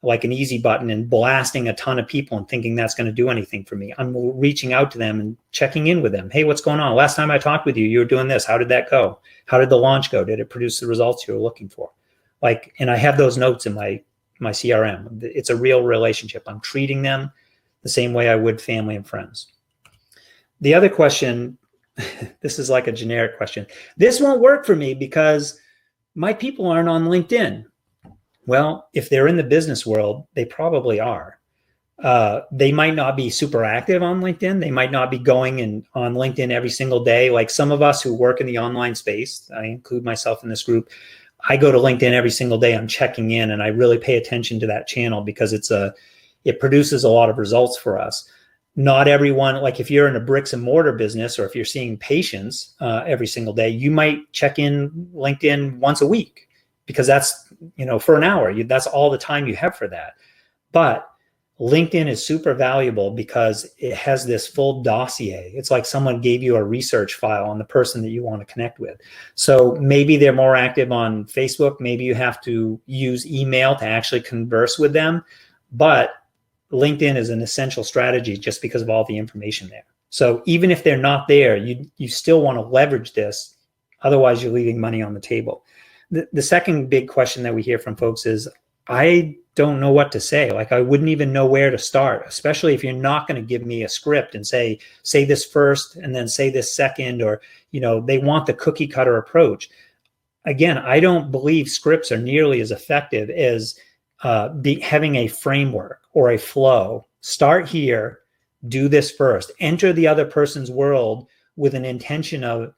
like an easy button and blasting a ton of people and thinking that's going to do anything for me. I'm reaching out to them and checking in with them. Hey, what's going on? Last time I talked with you, you were doing this. How did that go? How did the launch go? Did it produce the results you were looking for? And I have those notes in my CRM. It's a real relationship. I'm treating them the same way I would family and friends. The other question, this is like a generic question. This won't work for me because my people aren't on LinkedIn. Well, if they're in the business world, they probably are. They might not be super active on LinkedIn. They might not be going on LinkedIn every single day. Like some of us who work in the online space, I include myself in this group. I go to LinkedIn every single day. I'm checking in and I really pay attention to that channel because it produces a lot of results for us. Not everyone, like if you're in a bricks and mortar business or if you're seeing patients every single day, you might check in LinkedIn once a week because that's, for an hour, that's all the time you have for that. But LinkedIn is super valuable because it has this full dossier. It's like someone gave you a research file on the person that you want to connect with. So maybe they're more active on Facebook. Maybe you have to use email to actually converse with them. But LinkedIn is an essential strategy just because of all the information there. So even if they're not there, you still want to leverage this. Otherwise, you're leaving money on the table. The second big question that we hear from folks is, I don't know what to say. Like I wouldn't even know where to start, especially if you're not going to give me a script and say this first and then say this second, or, they want the cookie cutter approach. Again, I don't believe scripts are nearly as effective as having a framework or a flow. Start here, do this first, enter the other person's world with an intention of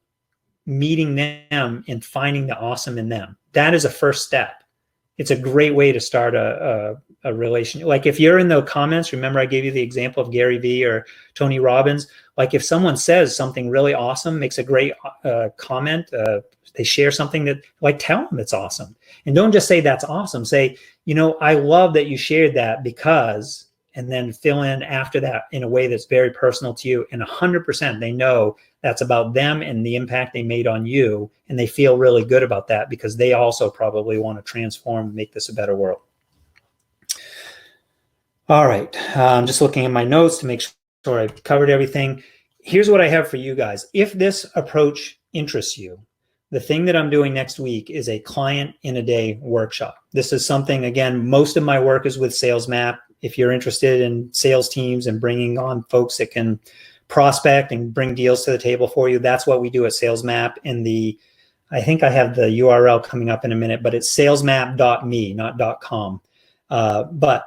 meeting them and finding the awesome in them. That is a first step. It's a great way to start a relationship. Like if you're in the comments, remember I gave you the example of Gary Vee or Tony Robbins. Like if someone says something really awesome, makes a great comment, they share something that, like, tell them it's awesome. And don't just say that's awesome. Say, I love that you shared that because, and then fill in after that in a way that's very personal to you. And 100% they know that's about them and the impact they made on you. And they feel really good about that because they also probably want to transform and make this a better world. All right. I'm just looking at my notes to make sure I've covered everything. Here's what I have for you guys. If this approach interests you, the thing that I'm doing next week is a client in a day workshop. This is something, again, most of my work is with SalesMap. If you're interested in sales teams and bringing on folks that can prospect and bring deals to the table for you, that's what we do at SalesMap. And I think I have the URL coming up in a minute, but it's salesmap.me, not .com. But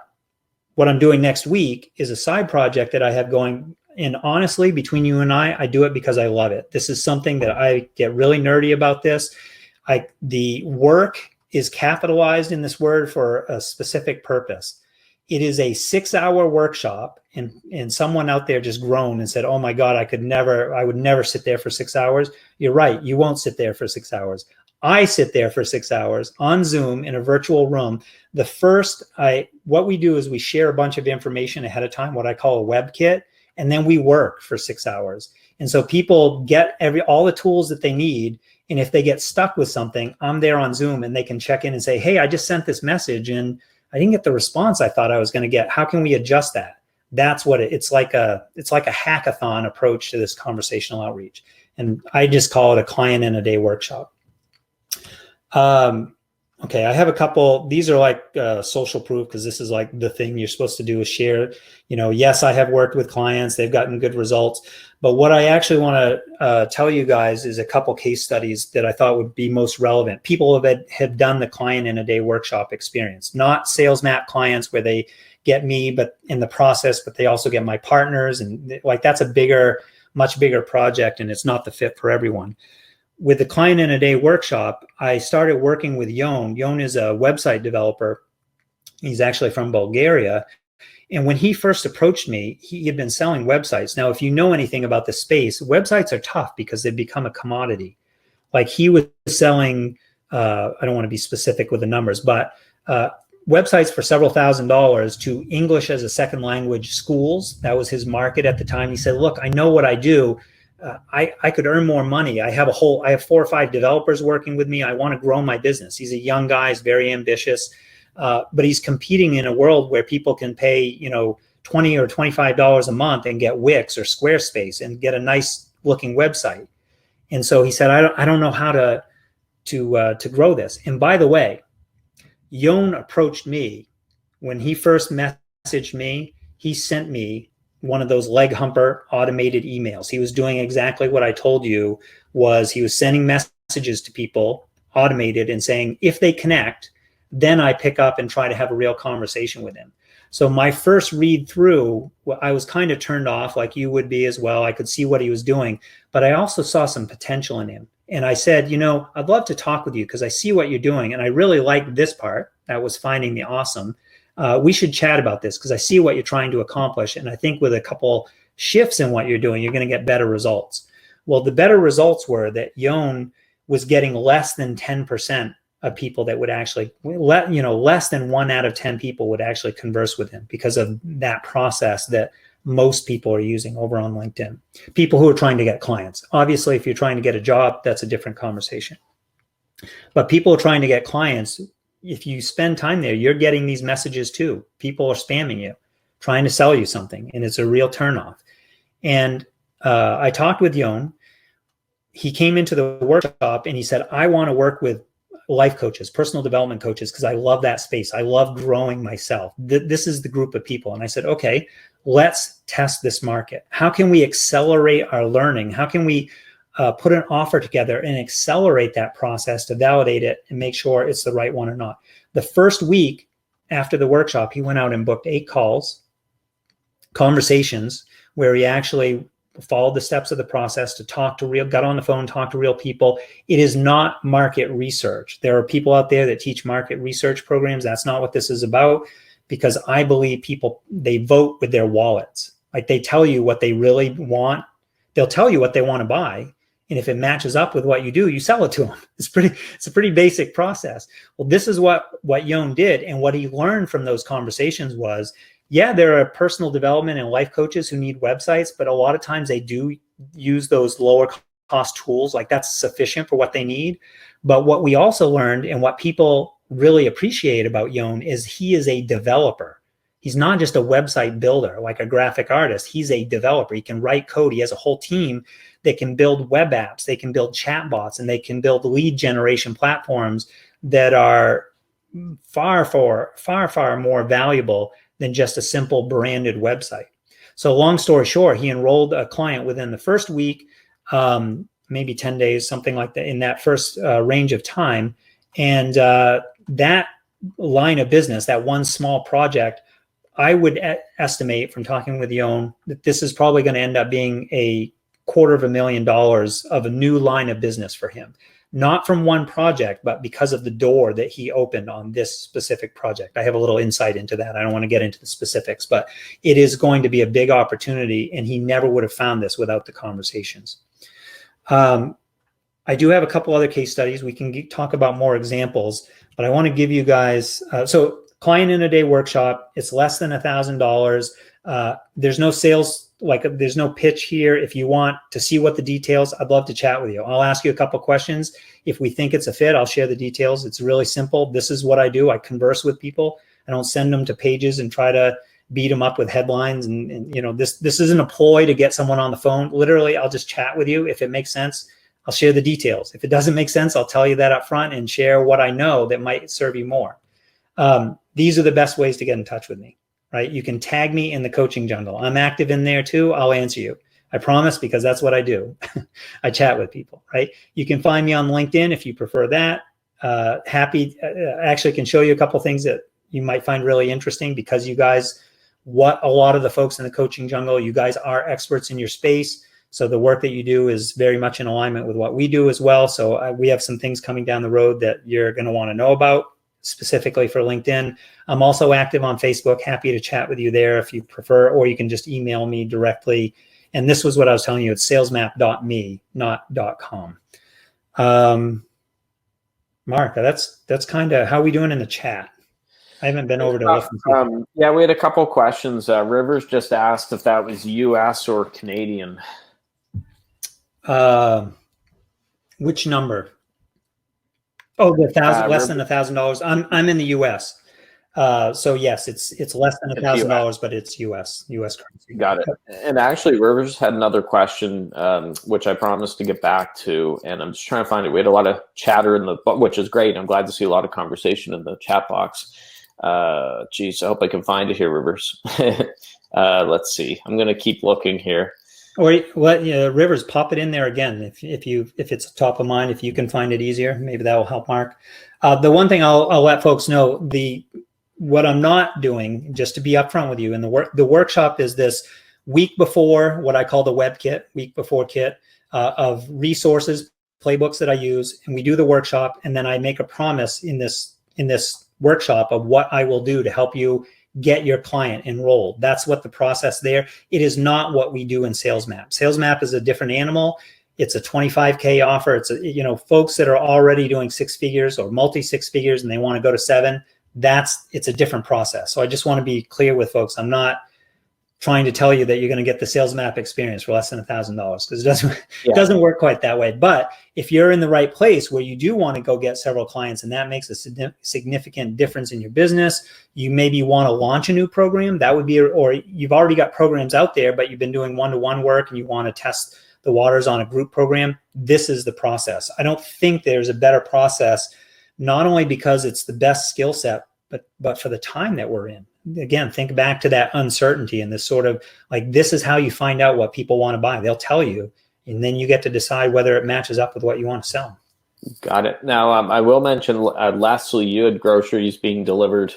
what I'm doing next week is a side project that I have going. And honestly, between you and I do it because I love it. This is something that I get really nerdy about this. The work is capitalized in this word for a specific purpose. It is a 6-hour workshop, and someone out there just groaned and said, oh my God, I would never sit there for 6 hours. You're right. You won't sit there for 6 hours. I sit there for 6 hours on Zoom in a virtual room. What we do is we share a bunch of information ahead of time, what I call a web kit. And then we work for 6 hours. And so people get all the tools that they need. And if they get stuck with something, I'm there on Zoom and they can check in and say, hey, I just sent this message and I didn't get the response I thought I was going to get. How can we adjust that? That's what it's like a hackathon approach to this conversational outreach. And I just call it a client in a day workshop. Okay, I have a couple. These are like social proof because this is like the thing you're supposed to do is share. Yes, I have worked with clients. They've gotten good results. But what I actually want to tell you guys is a couple case studies that I thought would be most relevant. People have done the client in a day workshop experience, not SalesMap clients where they get me, but in the process, but they also get my partners. And like that's a much bigger project, and it's not the fit for everyone. With the client in a day workshop, I started working with Yon. Yon is a website developer. He's actually from Bulgaria. And when he first approached me, he had been selling websites. Now, if you know anything about the space, websites are tough because they've become a commodity. Like he was selling, I don't want to be specific with the numbers, but websites for several $1,000s to English as a second language schools. That was his market at the time. He said, look, I know what I do. I could earn more money. I have 4 or 5 developers working with me. I want to grow my business. He's a young guy. He's very ambitious. But he's competing in a world where people can pay, $20 or $25 a month and get Wix or Squarespace and get a nice looking website. And so he said, I don't know how to grow this. And by the way, Yon approached me when he first messaged me. He sent me one of those Leg-Humper automated emails. He was doing exactly what I told you. He was sending messages to people automated and saying, if they connect, then I pick up and try to have a real conversation with him. So my first read through, I was kind of turned off, like you would be as well. I could see what he was doing, but I also saw some potential in him. And I said, I'd love to talk with you because I see what you're doing. And I really like this part. That was finding the awesome. We should chat about this because I see what you're trying to accomplish. And I think with a couple shifts in what you're doing, you're going to get better results. Well, the better results were that Yon was getting less than 10% of people that would actually, less than 1 out of 10 people would actually converse with him because of that process that most people are using over on LinkedIn. People who are trying to get clients. Obviously, if you're trying to get a job, that's a different conversation. But people are trying to get clients. If you spend time there, you're getting these messages too. People are spamming you, trying to sell you something, and it's a real turnoff. And I talked with Yon. He came into the workshop and he said, I want to work with life coaches, personal development coaches, because I love that space. I love growing myself. This is the group of people. And I said, okay, let's test this market. How can we accelerate our learning? How can we put an offer together and accelerate that process to validate it and make sure it's the right one or not? The first week after the workshop, he went out and booked 8 conversations where he actually followed the steps of the process to got on the phone, talk to real people. It is not market research. There are people out there that teach market research programs. That's not what this is about, because I believe people, they vote with their wallets. Like they tell you what they really want. They'll tell you what they want to buy. And if it matches up with what you do, you sell it to them. It's a pretty basic process. Well, this is what Yon did. And what he learned from those conversations was, yeah, there are personal development and life coaches who need websites, but a lot of times they do use those lower cost tools. Like that's sufficient for what they need. But what we also learned and what people really appreciate about Yon is he is a developer. He's not just a website builder, like a graphic artist. He's a developer. He can write code. He has a whole team that can build web apps. They can build chatbots, and they can build lead generation platforms that are far more valuable than just a simple branded website. So long story short, he enrolled a client within the first week, maybe 10 days, something like that, in that first range of time. And that line of business, that one small project, I would estimate from talking with Yon that this is probably going to end up being a $250,000 of a new line of business for him. Not from one project, but because of the door that he opened on this specific project. I have a little insight into that. I don't want to get into the specifics, but it is going to be a big opportunity, and he never would have found this without the conversations. I do have a couple other case studies. We can talk about more examples, but I want to give you guys, so client in a day workshop, it's less than $1,000. There's no sales, there's no pitch here. If you want to see what the details, I'd love to chat with you. I'll ask you a couple questions. If we think it's a fit, I'll share the details. It's really simple. This is what I do. I converse with people. I don't send them to pages and try to beat them up with headlines. And this isn't a ploy to get someone on the phone. Literally, I'll just chat with you. If it makes sense, I'll share the details. If it doesn't make sense, I'll tell you that up front and share what I know that might serve you more. These are the best ways to get in touch with me. Right? You can tag me in the Coaching Jungle. I'm active in there too. I'll answer you. I promise, because that's what I do. I chat with people, right? You can find me on LinkedIn if you prefer that. Actually can show you a couple things that you might find really interesting, because you guys, what a lot of the folks in the Coaching Jungle, you guys are experts in your space. So the work that you do is very much in alignment with what we do as well. So we have some things coming down the road that you're going to want to know about. specifically for LinkedIn. I'm also active on Facebook. Happy to chat with you there if you prefer, or you can just email me directly. And this was what I was telling you. It's salesmap.me, not .com. Mark, that's kind of how we doing in the chat. I haven't been over to listen. Yeah, we had a couple of questions. Rivers just asked if that was U.S. or Canadian. Which number? Oh, the less than $1,000. I'm in the U.S. So yes, it's less than $1,000, but it's U.S. currency. Got it. And actually, Rivers had another question, which I promised to get back to, and I'm just trying to find it. We had a lot of chatter which is great. I'm glad to see a lot of conversation in the chat box. Geez, I hope I can find it here, Rivers. Let's see. I'm going to keep looking here. Or Rivers, pop it in there again if it's top of mind. If you can find it easier, maybe that will help Mark. The one thing I'll let folks know, what I'm not doing, just to be upfront with you, and the workshop is this week before, what I call the web kit, week before kit of resources, playbooks that I use, and we do the workshop, and then I make a promise in this workshop of what I will do to help you get your client enrolled. That's what the process there. It is not what we do in SalesMap. SalesMap is a different animal. It's a 25K offer. It's folks that are already doing 6 figures or multi 6 figures and they want to go to 7. It's a different process. So I just want to be clear with folks. I'm not trying to tell you that you're going to get the SalesMap experience for less than $1,000 because it doesn't work quite that way. But if you're in the right place where you do want to go get several clients and that makes a significant difference in your business, you maybe want to launch a new program. That would be, or you've already got programs out there, but you've been doing one-to-one work and you want to test the waters on a group program. This is the process. I don't think there's a better process, not only because it's the best skill set, but for the time that we're in. Again, think back to that uncertainty and this sort of like, this is how you find out what people want to buy. They'll tell you, and then you get to decide whether it matches up with what you want to sell. Got it. Now, I will mention, lastly, you had groceries being delivered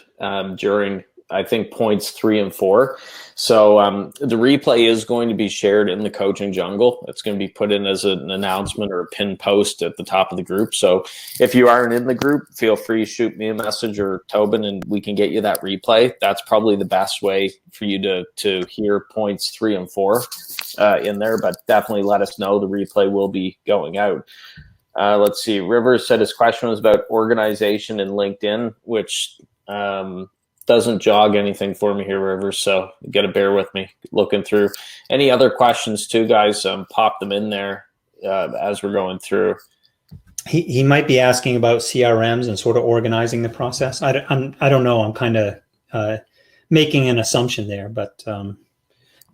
during, I think, points 3 and 4. So the replay is going to be shared in the coaching jungle. It's going to be put in as an announcement or a pinned post at the top of the group. So if you aren't in the group, feel free to shoot me a message or Tobin and we can get you that replay. That's probably the best way for you to hear points 3 and 4 in there, but definitely let us know. The replay will be going out. Let's see. Rivers said his question was about organization in LinkedIn, which doesn't jog anything for me here, Rivers. So you got to bear with me looking through. Any other questions too, guys? Pop them in there as we're going through. He might be asking about CRMs and sort of organizing the process. I don't know. I'm kind of making an assumption there, but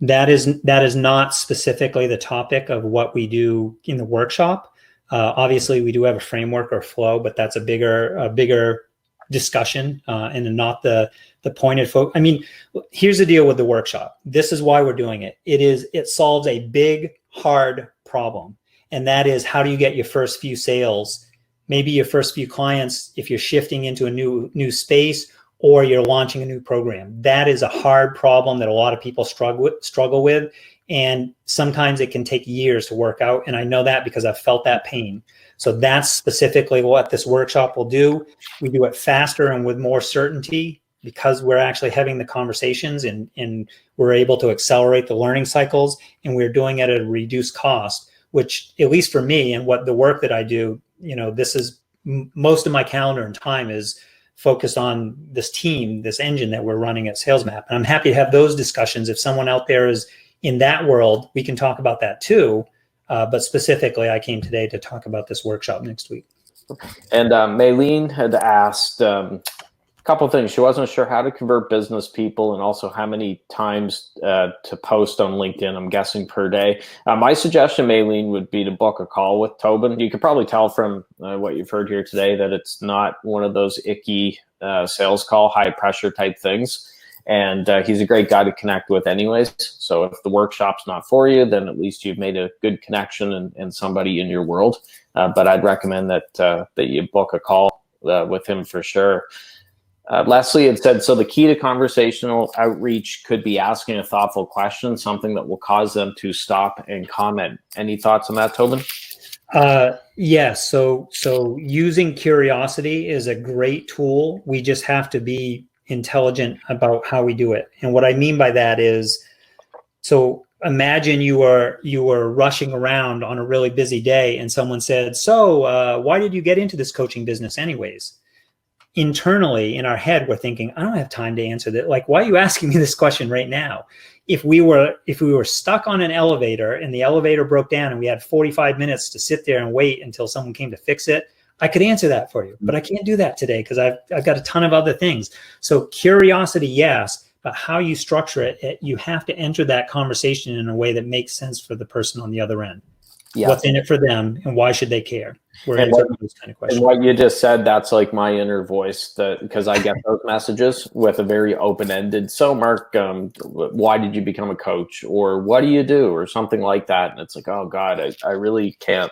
that is not specifically the topic of what we do in the workshop. Obviously, we do have a framework or flow, but that's a bigger discussion and not the pointed focus. I mean, here's the deal with the workshop. This is why we're doing it. It solves a big, hard problem. And that is, how do you get your first few sales, maybe your first few clients, if you're shifting into a new space or you're launching a new program? That is a hard problem that a lot of people struggle with. And sometimes it can take years to work out. And I know that because I've felt that pain. So that's specifically what this workshop will do. We do it faster and with more certainty because we're actually having the conversations and we're able to accelerate the learning cycles, and we're doing it at a reduced cost, which, at least for me and what the work that I do, this is most of my calendar and time is focused on this team, this engine that we're running at SalesMap. And I'm happy to have those discussions. If someone out there is in that world, we can talk about that too. But specifically, I came today to talk about this workshop next week. And Maylene had asked a couple of things. She wasn't sure how to convert business people and also how many times to post on LinkedIn, I'm guessing per day. My suggestion, Maylene, would be to book a call with Tobin. You could probably tell from what you've heard here today that it's not one of those icky sales call, high pressure type things. And he's a great guy to connect with anyways. So if the workshop's not for you, then at least you've made a good connection and somebody in your world. But I'd recommend that you book a call with him for sure. Leslie had said, so the key to conversational outreach could be asking a thoughtful question, something that will cause them to stop and comment. Any thoughts on that, Tobin? Yes. So using curiosity is a great tool. We just have to be intelligent about how we do it. And what I mean by that is, so imagine you were rushing around on a really busy day, and someone said, "So, why did you get into this coaching business, anyways?" Internally in our head, we're thinking, I don't have time to answer that. Like, why are you asking me this question right now? If we were stuck on an elevator and the elevator broke down and we had 45 minutes to sit there and wait until someone came to fix it, I could answer that for you, but I can't do that today because I've got a ton of other things. So curiosity, yes, but how you structure it, you have to enter that conversation in a way that makes sense for the person on the other end. Yeah. What's in it for them and why should they care? We're answering those kind of questions. And what you just said, that's like my inner voice, that because I get those messages with a very open-ended, so Mark, why did you become a coach? Or what do you do? Or something like that. And it's like, oh God, I really can't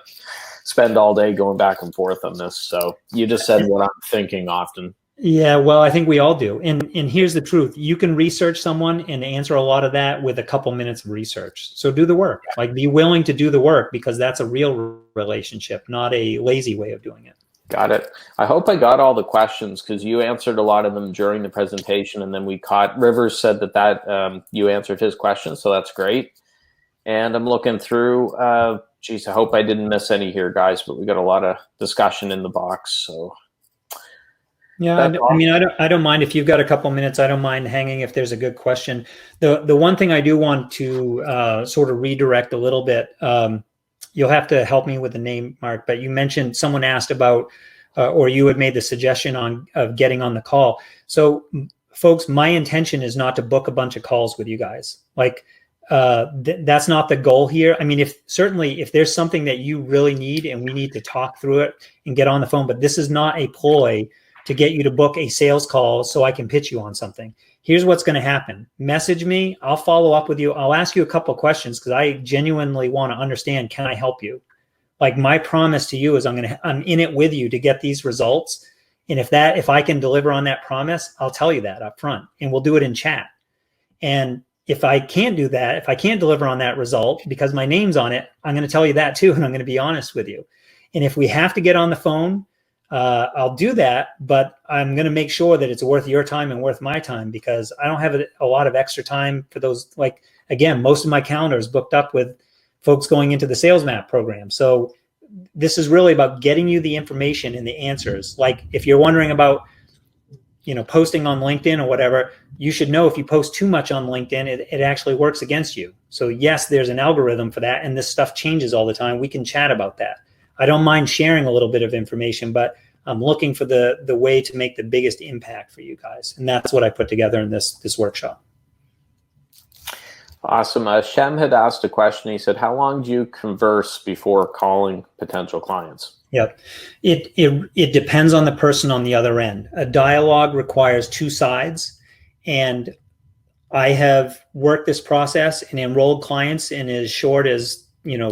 spend all day going back and forth on this. So you just said what I'm thinking often. Yeah, well, I think we all do. And here's the truth. You can research someone and answer a lot of that with a couple minutes of research. So do the work. Like, be willing to do the work, because that's a real relationship, not a lazy way of doing it. Got it. I hope I got all the questions, because you answered a lot of them during the presentation, and then we caught Rivers said that you answered his question, so that's great. And I'm looking through. Geez, I hope I didn't miss any here, guys, but we got a lot of discussion in the box. So. Yeah, I mean, I don't mind if you've got a couple minutes. I don't mind hanging if there's a good question. The one thing I do want to sort of redirect a little bit. You'll have to help me with the name, Mark. But you mentioned someone asked about, or you had made the suggestion of getting on the call. So, folks, my intention is not to book a bunch of calls with you guys. Like, that's not the goal here. I mean, if there's something that you really need and we need to talk through it and get on the phone, but this is not a ploy to get you to book a sales call so I can pitch you on something. Here's what's going to happen. Message me. I'll follow up with you. I'll ask you a couple of questions because I genuinely want to understand, can I help you? Like, my promise to you is I'm in it with you to get these results. And if I can deliver on that promise, I'll tell you that up front, and we'll do it in chat. And if I can't do that, if I can't deliver on that result because my name's on it, I'm going to tell you that too. And I'm going to be honest with you. And if we have to get on the phone, I'll do that, but I'm going to make sure that it's worth your time and worth my time, because I don't have a lot of extra time for those. Like, again, most of my calendar is booked up with folks going into the sales map program. So this is really about getting you the information and the answers. Like, if you're wondering about, posting on LinkedIn or whatever, you should know if you post too much on LinkedIn, it actually works against you. So yes, there's an algorithm for that, and this stuff changes all the time. We can chat about that. I don't mind sharing a little bit of information, but I'm looking for the way to make the biggest impact for you guys. And that's what I put together in this workshop. Awesome. Shem had asked a question. He said, how long do you converse before calling potential clients? Yep. It depends on the person on the other end. A dialogue requires two sides. And I have worked this process and enrolled clients in as short as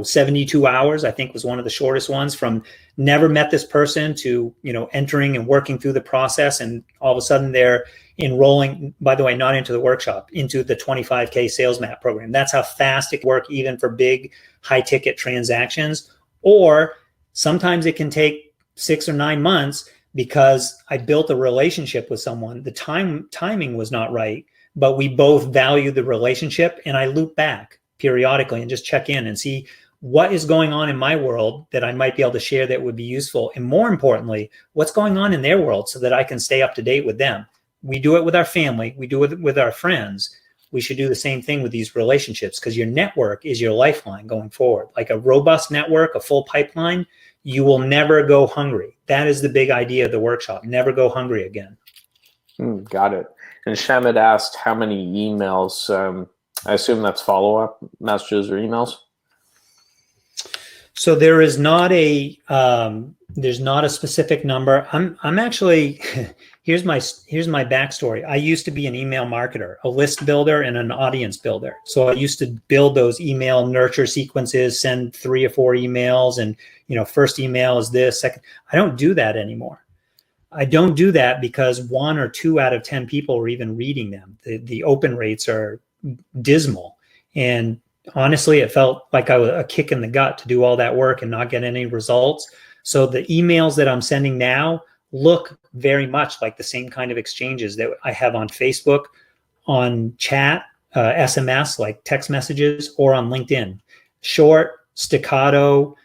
72 hours, I think, was one of the shortest ones, from never met this person to, entering and working through the process. And all of a sudden they're enrolling, by the way, not into the workshop, into the 25K sales map program. That's how fast it can work, even for big high ticket transactions. Or sometimes it can take 6 or 9 months because I built a relationship with someone. The timing was not right, but we both value the relationship, and I loop back periodically and just check in and see what is going on in my world that I might be able to share that would be useful. And more importantly, what's going on in their world so that I can stay up to date with them. We do it with our family. We do it with our friends. We should do the same thing with these relationships, because your network is your lifeline going forward. Like a robust network, a full pipeline, you will never go hungry. That is the big idea of the workshop. Never go hungry again. Got it. And Shem had asked how many emails. I assume that's follow-up messages or emails. So there is not a specific number. I'm actually here's my backstory. I used to be an email marketer, a list builder, and an audience builder. So I used to build those email nurture sequences, send 3 or 4 emails, and first email is this, second. I don't do that anymore. I don't do that because 1 or 2 out of 10 people are even reading them. The open rates are dismal. And honestly, it felt like I was a kick in the gut to do all that work and not get any results. So the emails that I'm sending now look very much like the same kind of exchanges that I have on Facebook, on chat, SMS, like text messages, or on LinkedIn. Short, staccato,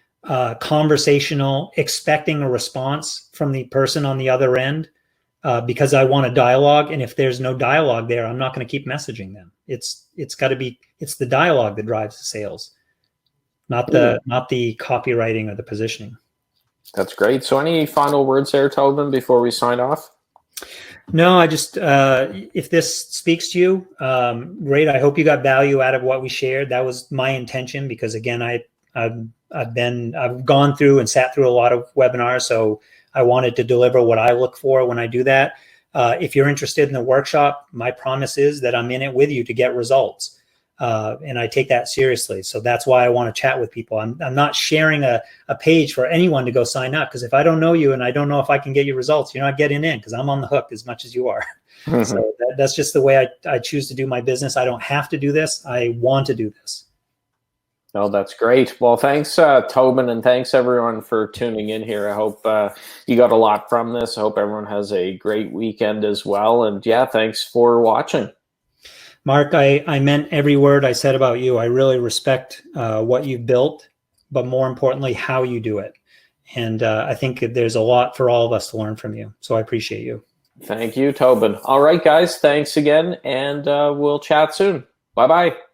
conversational, expecting a response from the person on the other end, because I want a dialogue. And if there's no dialogue there, I'm not going to keep messaging them. It's got to be, it's the dialogue that drives the sales, not the copywriting or the positioning. That's great. So any final words there, Tobin, before we sign off? No, I just, if this speaks to you, great. I hope you got value out of what we shared. That was my intention, because again, I've gone through and sat through a lot of webinars. So I wanted to deliver what I look for when I do that. If you're interested in the workshop, my promise is that I'm in it with you to get results. And I take that seriously. So that's why I want to chat with people. I'm not sharing a page for anyone to go sign up, because if I don't know you and I don't know if I can get you results, you're not getting in, because I'm on the hook as much as you are. So that's just the way I choose to do my business. I don't have to do this. I want to do this. Oh, that's great. Well, thanks, Tobin, and thanks everyone for tuning in here. I hope you got a lot from this. I hope everyone has a great weekend as well. And yeah, thanks for watching. Mark, I meant every word I said about you. I really respect what you've built, but more importantly, how you do it. And I think there's a lot for all of us to learn from you. So I appreciate you. Thank you, Tobin. All right, guys, thanks again, and we'll chat soon. Bye-bye.